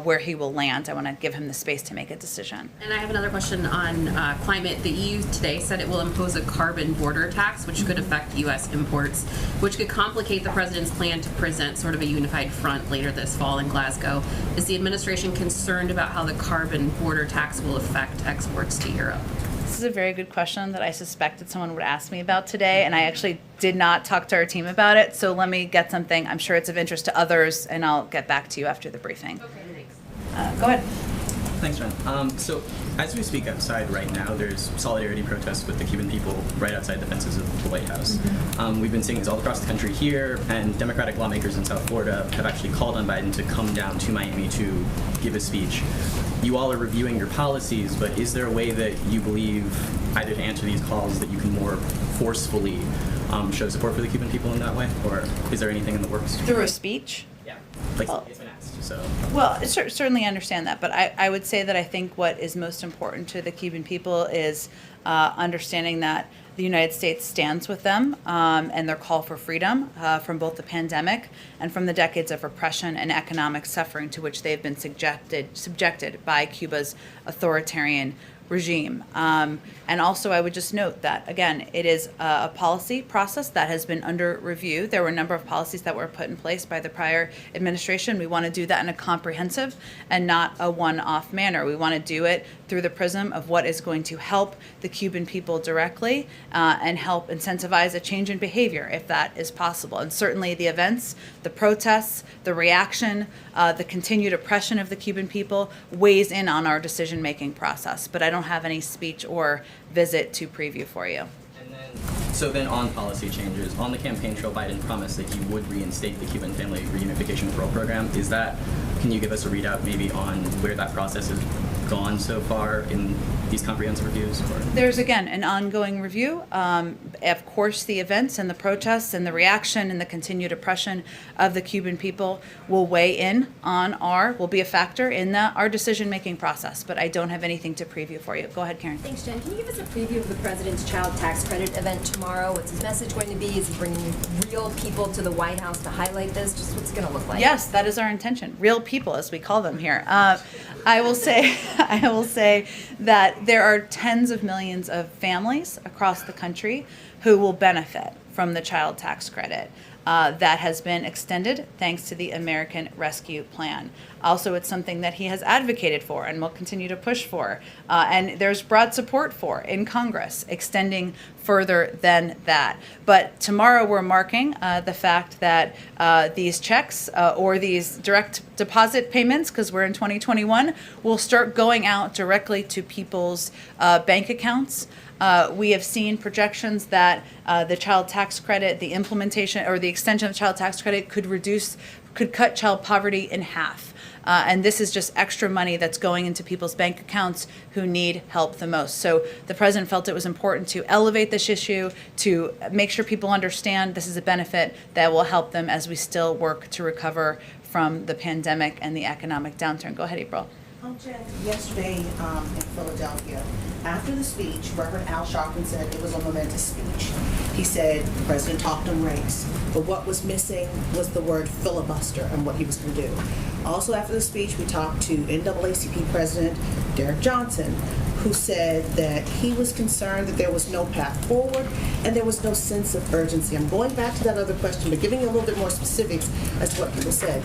where he will land. I want to give him the space to make a decision. And I have another question on climate. The EU today said it will impose a carbon border tax, which could affect U.S. imports, which could complicate the president's plan to present sort of a unified front later this fall in Glasgow. Is the administration concerned about how the carbon border tax will affect exports to Europe? This is a very good question that I suspected someone would ask me about today, and I actually did not talk to our team about it, so let me get something. I'm sure it's of interest to others, and I'll get back to you after the briefing. Okay, thanks. Go ahead. Thanks, Ron. So as we speak outside right now, there's solidarity protests with the Cuban people right outside the fences of the White House. We've been seeing this all across the country here, and Democratic lawmakers in South Florida have actually called on Biden to come down to Miami to give a speech. You all are reviewing your policies, but is there a way that you believe, either to answer these calls, that you can more forcefully show support for the Cuban people in that way? Or is there anything in the works? Through a speech? Yeah. Like, it's been asked, so. Well, certainly understand that, but I would say that I think what is most important to the Cuban people is understanding that the United States stands with them and their call for freedom from both the pandemic and from the decades of repression and economic suffering to which they've been subjected by Cuba's authoritarian regime. And also I would just note that, again, it is a policy process that has been under review. There were a number of policies that were put in place by the prior administration. We want to do that in a comprehensive and not a one-off manner. We want to do it through the prism of what is going to help the Cuban people directly and help incentivize a change in behavior if that is possible. And certainly the events, the protests, the reaction, the continued oppression of the Cuban people weighs in on our decision-making process. But I don't don't have any speech or visit to preview for you. So then on policy changes, on the campaign trail, Biden promised that he would reinstate the Cuban Family Reunification Referral Program. Can you give us a readout maybe on where that process has gone so far in these comprehensive reviews? There's, again, an ongoing review. Of course, the events and the protests and the reaction and the continued oppression of the Cuban people will weigh in on will be a factor in our decision-making process, but I don't have anything to preview for you. Go ahead, Karen. Thanks, Jen. Can you give us a preview of the President's Child Tax Credit event tomorrow? What's his message going to be? Is he bringing real people to the White House to highlight this? Just what's it going to look like? Yes, that is our intention. Real people, as we call them here. I will say that there are tens of millions of families across the country who will benefit from the child tax credit that has been extended thanks to the American Rescue Plan. Also, it's something that he has advocated for and will continue to push for. And there's broad support for in Congress, extending further than that. But tomorrow we're marking the fact that these checks or these direct deposit payments, because we're in 2021, will start going out directly to people's bank accounts. We have seen projections that the child tax credit, the implementation or the extension of the child tax credit could cut child poverty in half. And this is just extra money that's going into people's bank accounts who need help the most. So the president felt it was important to elevate this issue, to make sure people understand this is a benefit that will help them as we still work to recover from the pandemic and the economic downturn. Go ahead, April. Jen, yesterday in Philadelphia, after the speech, Reverend Al Sharpton said it was a momentous speech. He said the president talked on race, but what was missing was the word filibuster and what he was going to do. Also after the speech, we talked to NAACP President Derek Johnson, who said that he was concerned that there was no path forward and there was no sense of urgency. I'm going back to that other question, but giving you a little bit more specifics as to what people said.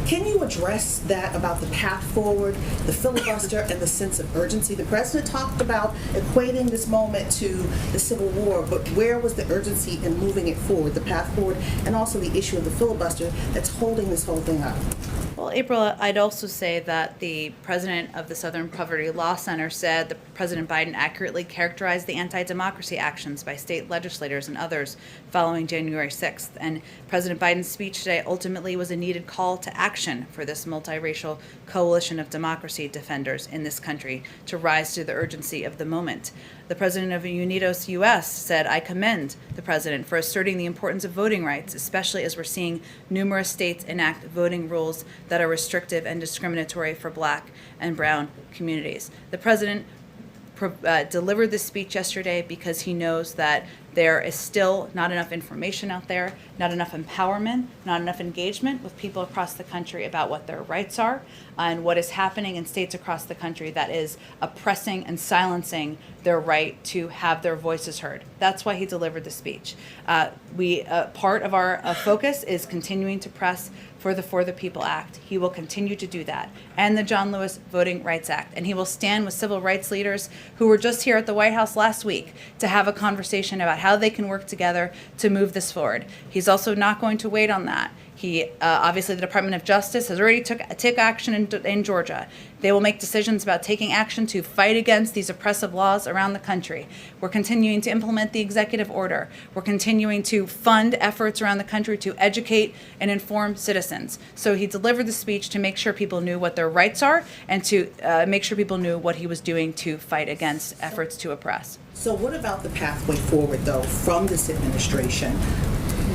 Can you address that about the path forward, the filibuster, and the sense of urgency? The president talked about equating this moment to the Civil War, but where was the urgency in moving it forward, the path forward, and also the issue of the filibuster that's holding this whole thing up? Well, April, I'd also say that the president of the Southern Poverty Law Center said that President Biden accurately characterized the anti-democracy actions by state legislators and others following January 6th. And President Biden's speech today ultimately was a needed call to action for this multiracial coalition of democracy defenders in this country to rise to the urgency of the moment. The president of Unidos US said, "I commend the president for asserting the importance of voting rights, especially as we're seeing numerous states enact voting rules that are restrictive and discriminatory for Black and brown communities." The president delivered this speech yesterday because he knows that there is still not enough information out there, not enough empowerment, not enough engagement with people across the country about what their rights are and what is happening in states across the country that is oppressing and silencing their right to have their voices heard. That's why he delivered the speech. Part of our focus is continuing to press for the For the People Act. He will continue to do that, and the John Lewis Voting Rights Act. And he will stand with civil rights leaders who were just here at the White House last week to have a conversation about how they can work together to move this forward. He's also not going to wait on that. He obviously, the Department of Justice has already took action in Georgia. They will make decisions about taking action to fight against these oppressive laws around the country. We're continuing to implement the executive order. We're continuing to fund efforts around the country to educate and inform citizens. So he delivered the speech to make sure people knew what their rights are and to make sure people knew what he was doing to fight against efforts to oppress. So what about the pathway forward, though, from this administration?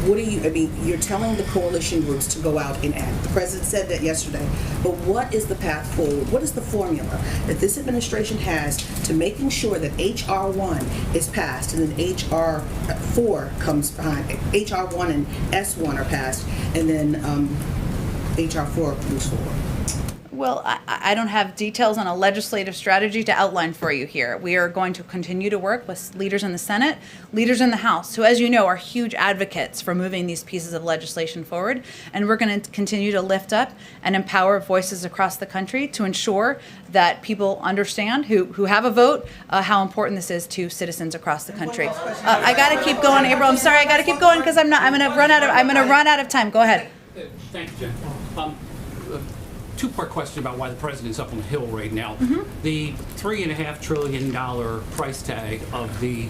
You're telling the coalition groups to go out and act. The president said that yesterday. But what is the path forward? What is the formula that this administration has to making sure that H.R. 1 is passed and then H.R. 4 comes behind? H.R. 1 and S1 are passed, and then H.R. 4 moves forward. Well, I don't have details on a legislative strategy to outline for you here. We are going to continue to work with leaders in the Senate, leaders in the House, who, as you know, are huge advocates for moving these pieces of legislation forward. And we're going to continue to lift up and empower voices across the country to ensure that people understand who have a vote, how important this is to citizens across the country. I got to keep going, April. I'm sorry, I got to keep going because I'm going to run out of time. Go ahead. Thanks, Jen. two-part question about why the president's up on the Hill right now. The $3.5 trillion price tag of the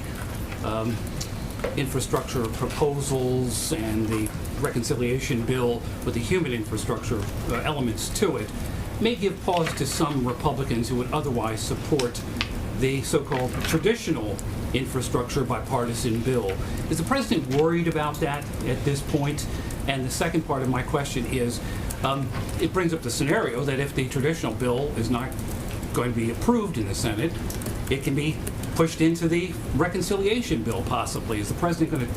infrastructure proposals and the reconciliation bill with the human infrastructure elements to it may give pause to some Republicans who would otherwise support the so-called traditional infrastructure bipartisan bill. Is the president worried about that at this point? And the second part of my question is, it brings up the scenario that if the traditional bill is not going to be approved in the Senate, it can be pushed into the reconciliation bill possibly. Is the president going to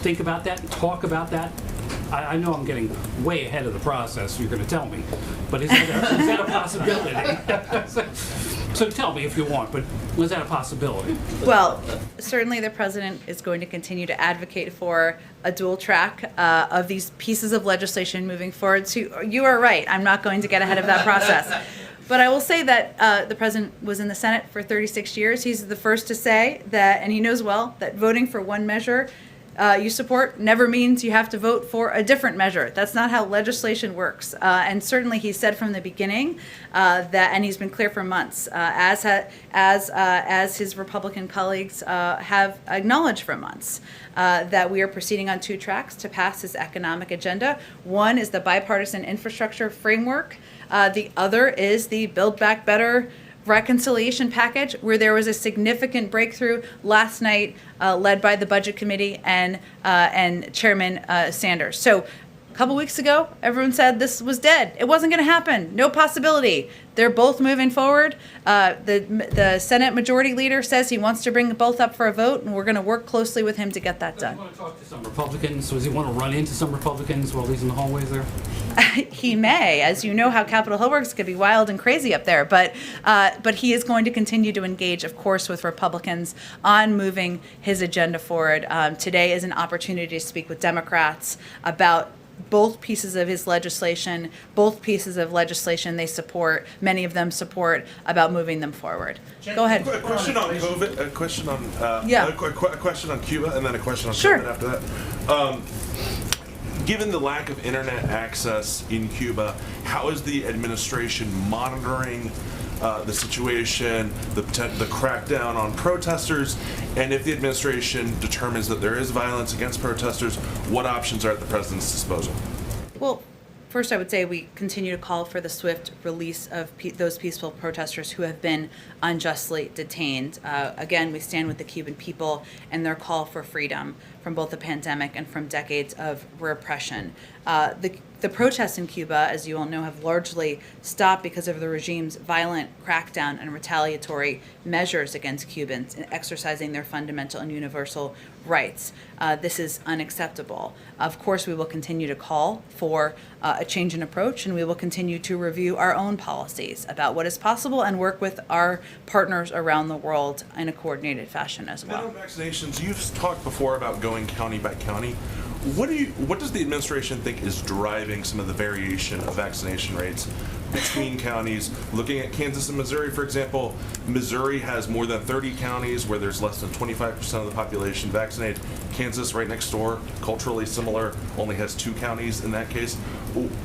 think about that and talk about that? I know I'm getting way ahead of the process, you're going to tell me, but is that a possibility? So tell me if you want, but was that a possibility? Well, certainly the president is going to continue to advocate for a dual track of these pieces of legislation moving forward. So you are right, I'm not going to get ahead of that process. But I will say that the president was in the Senate for 36 years. He's the first to say that, and he knows well, that voting for one measure you support never means you have to vote for a different measure. That's not how legislation works. And certainly he said from the beginning that, and he's been clear for months, as his Republican colleagues have acknowledged for months, that we are proceeding on two tracks to pass his economic agenda. One is the bipartisan infrastructure framework. The other is the Build Back Better reconciliation package, where there was a significant breakthrough last night, led by the Budget Committee and Chairman Sanders. So a couple weeks ago, everyone said this was dead. It wasn't going to happen. No possibility. They're both moving forward. The Senate Majority Leader says he wants to bring both up for a vote, and we're going to work closely with him to get that done. Does he want to talk to some Republicans? Does he want to run into some Republicans while he's in the hallways there? He may. As you know, how Capitol Hill works could be wild and crazy up there. But he is going to continue to engage, of course, with Republicans on moving his agenda forward. Today is an opportunity to speak with Democrats about both pieces of his legislation, both pieces of legislation they support, many of them support, about moving them forward. Go ahead. A question on COVID, a question on a question on Cuba, and then a question on Sure. COVID after that. Given the lack of internet access in Cuba, how is the administration monitoring the situation, the crackdown on protesters, and if the administration determines that there is violence against protesters, what options are at the president's disposal? Well, first I would say we continue to call for the swift release of those peaceful protesters who have been unjustly detained. Again, we stand with the Cuban people and their call for freedom from both the pandemic and from decades of repression. The protests in Cuba, as you all know, have largely stopped because of the regime's violent crackdown and retaliatory measures against Cubans in exercising their fundamental and universal rights. This is unacceptable. Of course, we will continue to call for a change in approach, and we will continue to review our own policies about what is possible and work with our partners around the world in a coordinated fashion as well. On vaccinations, you've talked before about going county by county. What does the administration think is driving some of the variation of vaccination rates between counties? Looking at Kansas and Missouri, for example, Missouri has more than 30 counties where there's less than 25% of the population vaccinated. Kansas, right next door, culturally similar, only has 2 counties in that case.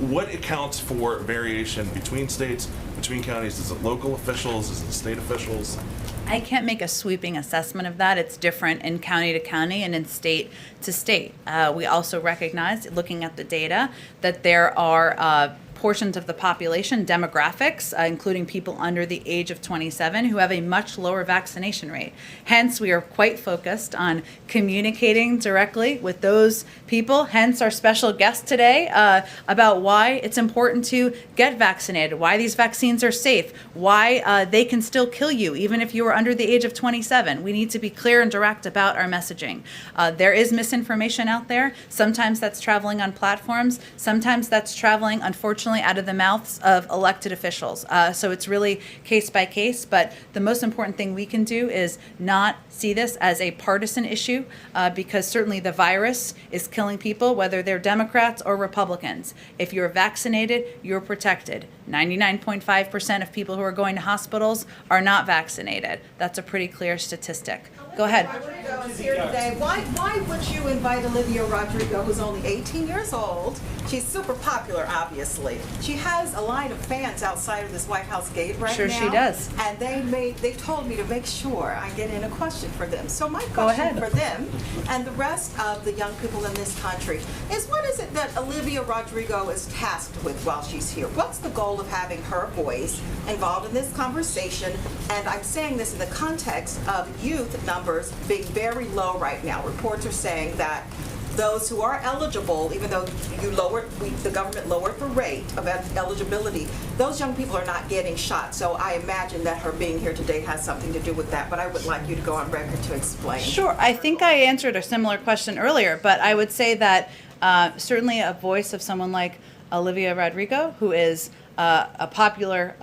What accounts for variation between states, between counties? Is it local officials? Is it state officials? I can't make a sweeping assessment of that. It's different in county to county and in state to state. We also recognize, looking at the data, that there are portions of the population, demographics, including people under the age of 27, who have a much lower vaccination rate. Hence, we are quite focused on communicating directly with those people, hence our special guest today, about why it's important to get vaccinated, why these vaccines are safe, why they can still kill you, even if you are under the age of 27. We need to be clear and direct about our messaging. There is misinformation out there. Sometimes that's traveling on platforms. Sometimes that's traveling, unfortunately, out of the mouths of elected officials. So it's really case by case, but the most important thing we can do is not see this as a partisan issue, because certainly the virus is killing people, whether they're Democrats or Republicans. If you're vaccinated, you're protected. 99.5% of people who are going to hospitals are not vaccinated. That's a pretty clear statistic. Go ahead. Rodrigo is here today. Why would you invite Olivia Rodrigo, who's only 18 years old? She's super popular, obviously. She has a line of fans outside of this White House gate right Sure now. she does. And they told me to make sure I get in a question for them. So my Go question ahead. for them and the rest of the young people in this country is, what is it that Olivia Rodrigo is tasked with while she's here? What's the goal of having her voice involved in this conversation? And I'm saying this in the context of youth numbers being very low right now. Reports are saying that those who are eligible, even though the government lowered the rate of eligibility, those young people are not getting shots. So I imagine that her being here today has something to do with that, but I would like you to go on record to explain. Sure. I think I answered a similar question earlier, but I would say that certainly a voice of someone like Olivia Rodrigo, who is a popular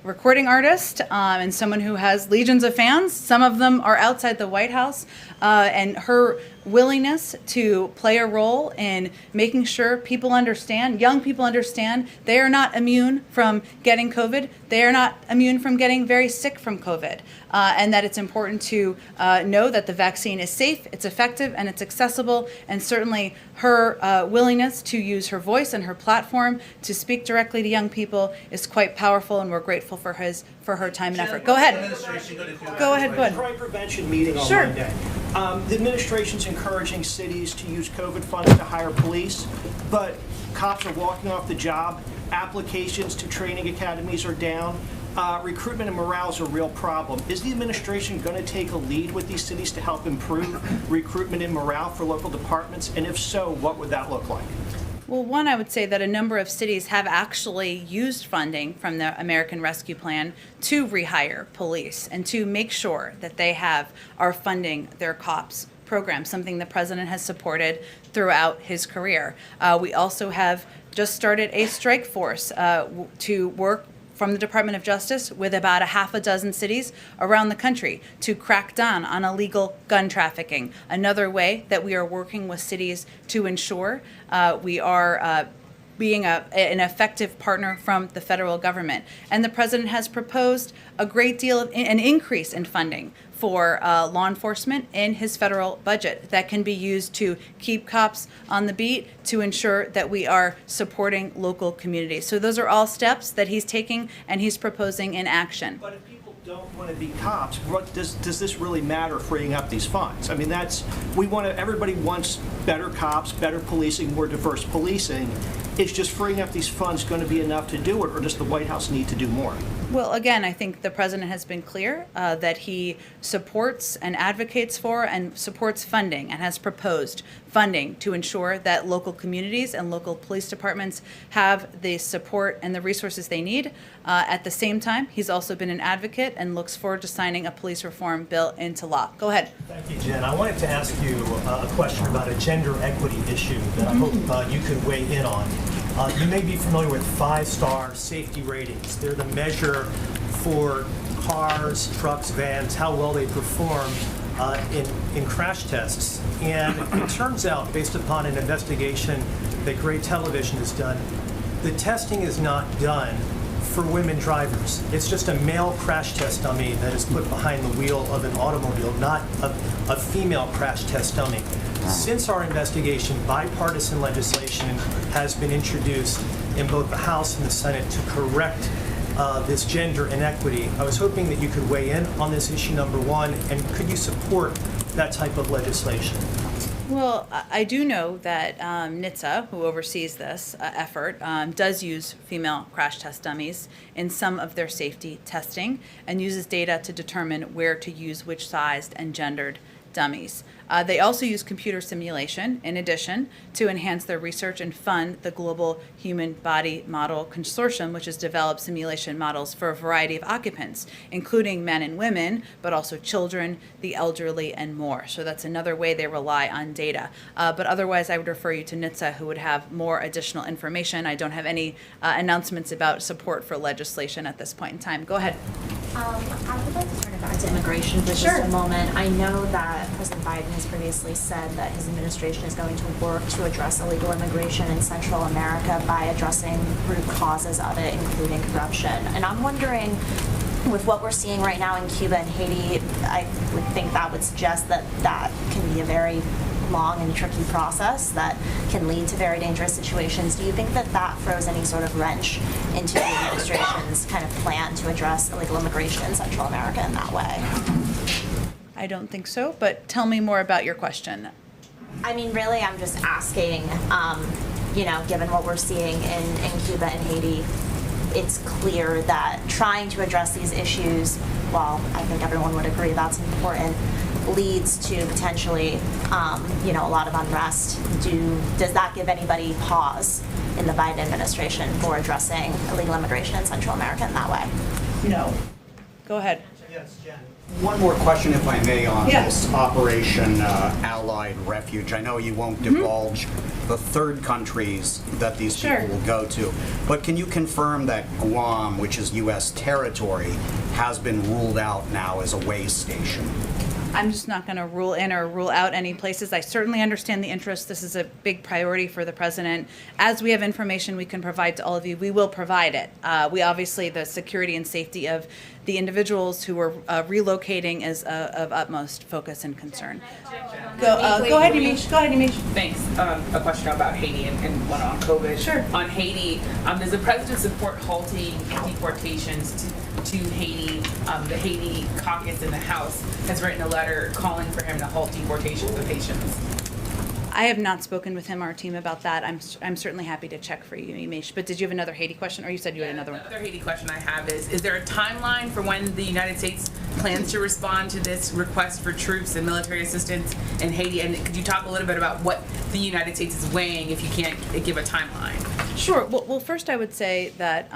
recording artist and someone who has legions of fans. Some of them are outside the White House, and her willingness to play a role in making sure people understand, young people understand, they are not immune from getting COVID. They are not immune from getting very sick from COVID, and that it's important to know that the vaccine is safe, it's effective, and it's accessible. And certainly her willingness to use her voice and her platform to speak directly to young people is quite powerful, and we're grateful for her time and effort. Go ahead. Go ahead, Bud. Crime prevention meeting on Sure. Monday. The administration's encouraging cities to use COVID funds to hire police, but cops are walking off the job. Applications to training academies are down. Recruitment and morale is a real problem. Is the administration going to take a lead with these cities to help improve recruitment and morale for local departments? And if so, what would that look like? Well, one, I would say that a number of cities have actually used funding from the American Rescue Plan to rehire police and to make sure that they are funding their cops program, something the president has supported throughout his career. We also have just started a strike force to work from the Department of Justice with about a half a dozen cities around the country to crack down on illegal gun trafficking. Another way that we are working with cities to ensure we are being an effective partner from the federal government. And the president has proposed a great deal of an increase in funding for law enforcement in his federal budget that can be used to keep cops on the beat, to ensure that we are supporting local communities. So those are all steps that he's taking and he's proposing in action. But if people don't want to be cops, what does this really matter, freeing up these funds? I mean, everybody wants better cops, better policing, more diverse policing. Is just freeing up these funds going to be enough to do it, or does the White House need to do more? Well, again, I think the president has been clear that he supports and advocates for and supports funding and has proposed funding to ensure that local communities and local police departments have the support and the resources they need. At the same time, he's also been an advocate and looks forward to signing a police reform bill into law. Go ahead. Thank you, Jen. I wanted to ask you a question about a gender equity issue that I hope you could weigh in on. You may be familiar with 5-star safety ratings. They're the measure for cars, trucks, vans, how well they perform in crash tests. And it turns out, based upon an investigation that Gray Television has done, the testing is not done for women drivers. It's just a male crash test dummy that is put behind the wheel of an automobile, not a female crash test dummy. Since our investigation, bipartisan legislation has been introduced in both the House and the Senate to correct this gender inequity. I was hoping that you could weigh in on this issue, number one, and could you support that type of legislation? Well, I do know that NHTSA, who oversees this effort, does use female crash test dummies in some of their safety testing and uses data to determine where to use which sized and gendered dummies. They also use computer simulation, in addition, to enhance their research and fund the Global Human Body Model Consortium, which has developed simulation models for a variety of occupants, including men and women, but also children, the elderly, and more. So that's another way they rely on data. But otherwise, I would refer you to NHTSA, who would have more additional information. I don't have any announcements about support for legislation at this point in time. Go ahead. I would like to turn it back to immigration for just a moment. I know that President Biden has previously said that his administration is going to work to address illegal immigration in Central America by addressing root causes of it, including corruption. And I'm wondering, with what we're seeing right now in Cuba and Haiti, I would think that would suggest that that can be a very long and tricky process that can lead to very dangerous situations. Do you think that that throws any sort of wrench into the administration's kind of plan to address illegal immigration in Central America in that way? I don't think so, but tell me more about your question. I mean, really, I'm just asking, given what we're seeing in Cuba and Haiti, it's clear that trying to address these issues, while I think everyone would agree that's important, leads to potentially, a lot of unrest. Does that give anybody pause in the Biden administration for addressing illegal immigration in Central America in that way? No. Go ahead. Yes, Jen. One more question, if I may, on this Operation Allied Refuge. I know you won't divulge the third countries that these people will go to, but can you confirm that Guam, which is U.S. territory, has been ruled out now as a way station? I'm just not going to rule in or rule out any places. I certainly understand the interest. This is a big priority for the president. As we have information we can provide to all of you, we will provide it. We obviously, the security and safety of the individuals who are relocating is of utmost focus and concern. Go ahead, Yamiche. Go ahead, Yamiche. Thanks. A question about Haiti and one on COVID. Sure. On Haiti, does the president support halting deportations to Haiti? The Haiti caucus in the House has written a letter calling for him to halt deportations of Haitians. I have not spoken with him or our team about that. I'm certainly happy to check for you, Yamiche. But did you have another Haiti question, or you said you had another one? The other Haiti question I have is there a timeline for when the United States plans to respond to this request for troops and military assistance in Haiti? And could you talk a little bit about what the United States is weighing if you can't give a timeline? Sure. Well, first I would say that,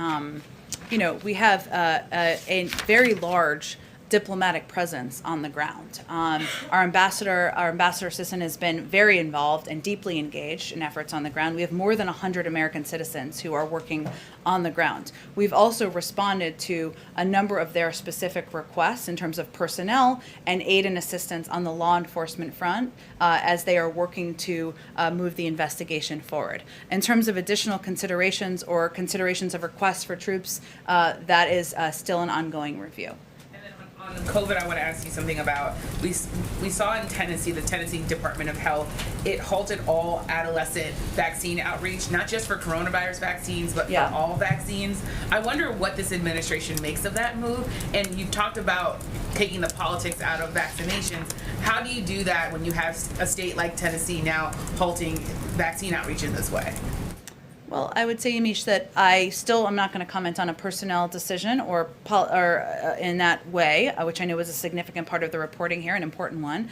we have a very large diplomatic presence on the ground. Our ambassador assistant has been very involved and deeply engaged in efforts on the ground. We have more than 100 American citizens who are working on the ground. We've also responded to a number of their specific requests in terms of personnel and aid and assistance on the law enforcement front as they are working to move the investigation forward. In terms of additional considerations or considerations of requests for troops, that is still an ongoing review. On COVID, I want to ask you something about, we saw in Tennessee, the Tennessee Department of Health, it halted all adolescent vaccine outreach, not just for coronavirus vaccines, but for all vaccines. I wonder what this administration makes of that move. And you talked about taking the politics out of vaccinations. How do you do that when you have a state like Tennessee now halting vaccine outreach in this way? Well, I would say, Yamiche, that I still am not going to comment on a personnel decision or in that way, which I know is a significant part of the reporting here, an important one.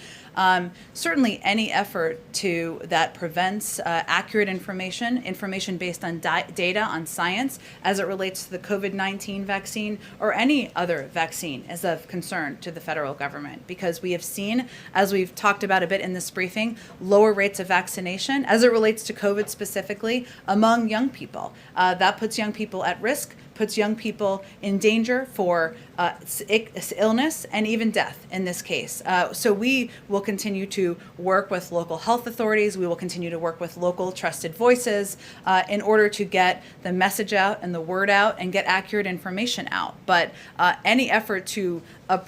Certainly, any effort that prevents accurate information based on data, on science, as it relates to the COVID-19 vaccine or any other vaccine, is of concern to the federal government, because we have seen, as we've talked about a bit in this briefing, lower rates of vaccination as it relates to COVID specifically among young people. That puts young people at risk, puts young people in danger for illness and even death in this case. So we will continue to work with local health authorities. We will continue to work with local trusted voices in order to get the message out and the word out and get accurate information out. But any effort to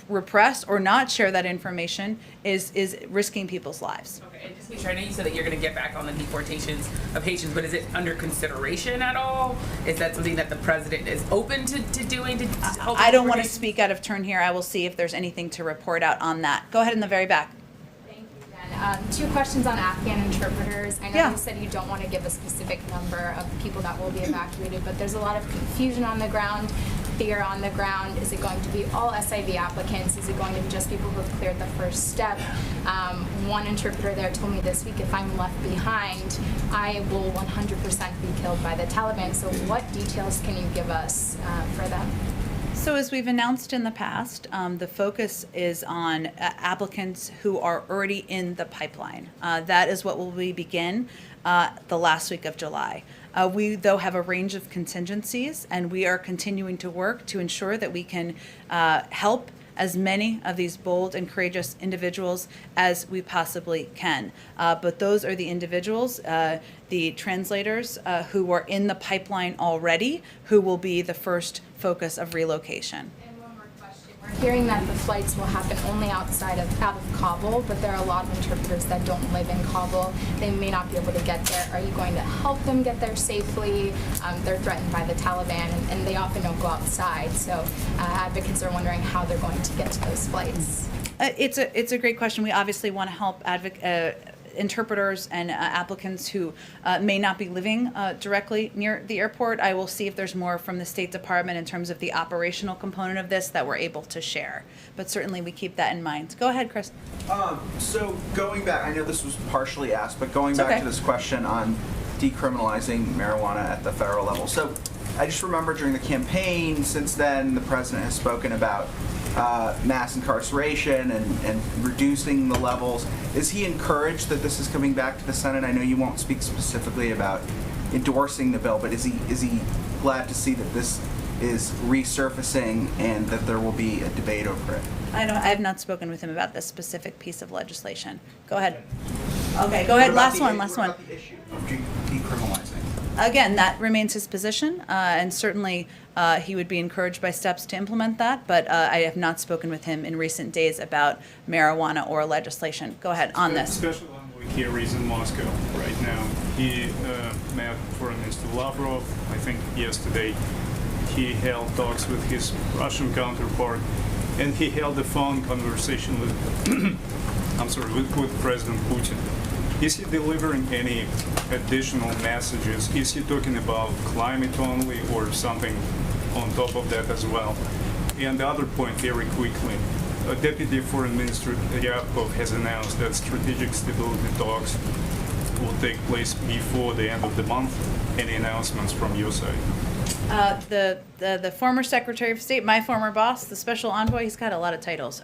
repress or not share that information is risking people's lives. Okay, and just make sure, I know you said that you're going to get back on the deportations of Haitians, but is it under consideration at all? Is that something that the president is open to doing? I don't want to speak out of turn here. I will see if there's anything to report out on that. Go ahead in the very back. Thank you, Jen. Two questions on Afghan interpreters. I know you said you don't want to give a specific number of people that will be evacuated, but there's a lot of confusion on the ground, fear on the ground. Is it going to be all SIV applicants? Is it going to be just people who have cleared the first step? One interpreter there told me this week, if I'm left behind, I will 100% be killed by the Taliban. So what details can you give us for them? So as we've announced in the past, the focus is on applicants who are already in the pipeline. That is what will begin the last week of July. We, though, have a range of contingencies, and we are continuing to work to ensure that we can help as many of these bold and courageous individuals as we possibly can. But those are the individuals, the translators who are in the pipeline already, who will be the first focus of relocation. And one more question. We're Hearing that the flights will happen only out of Kabul, but there are a lot of interpreters that don't live in Kabul. They may not be able to get there. Are you going to help them get there safely? They're threatened by the Taliban, and they often don't go outside. So advocates are wondering how they're going to get to those flights. It's a great question. We obviously want to help interpreters and applicants who may not be living directly near the airport. I will see if there's more from the State Department in terms of the operational component of this that we're able to share. But certainly we keep that in mind. Go ahead, Chris. So going back, I know this was partially asked, but going back to this question on decriminalizing marijuana at the federal level. So I just remember during the campaign, since then, the president has spoken about mass incarceration and reducing the levels. Is he encouraged that this is coming back to the Senate? I know you won't speak specifically about endorsing the bill, but is he glad to see that this is resurfacing and that there will be a debate over it? I have not spoken with him about this specific piece of legislation. Go ahead. Okay, go ahead. Last one. What about the issue of decriminalizing? Again, that remains his position, and certainly he would be encouraged by steps to implement that, but I have not spoken with him in recent days about marijuana or legislation. Go ahead on this. Special envoy here is in Moscow right now. He met Foreign Minister Lavrov, I think yesterday. He held talks with his Russian counterpart, and he held a phone conversation with, with President Putin. Is he delivering any additional messages? Is he talking about climate only or something on top of that as well? And the other point, very quickly, Deputy Foreign Minister Ryabkov has announced that strategic stability talks will take place before the end of the month. Any announcements from your side? The former Secretary of State, my former boss, the Special Envoy, he's got a lot of titles.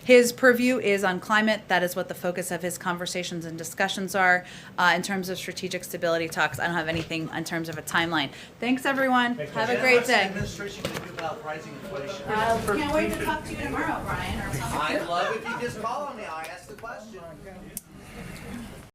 His purview is on climate. That is what the focus of his conversations and discussions are. In terms of strategic stability talks, I don't have anything in terms of a timeline. Thanks, everyone. Have a great day. Administration can do about rising inflation. Can't wait to talk to you tomorrow, Brian. I'd love if you just call on me. I asked the question.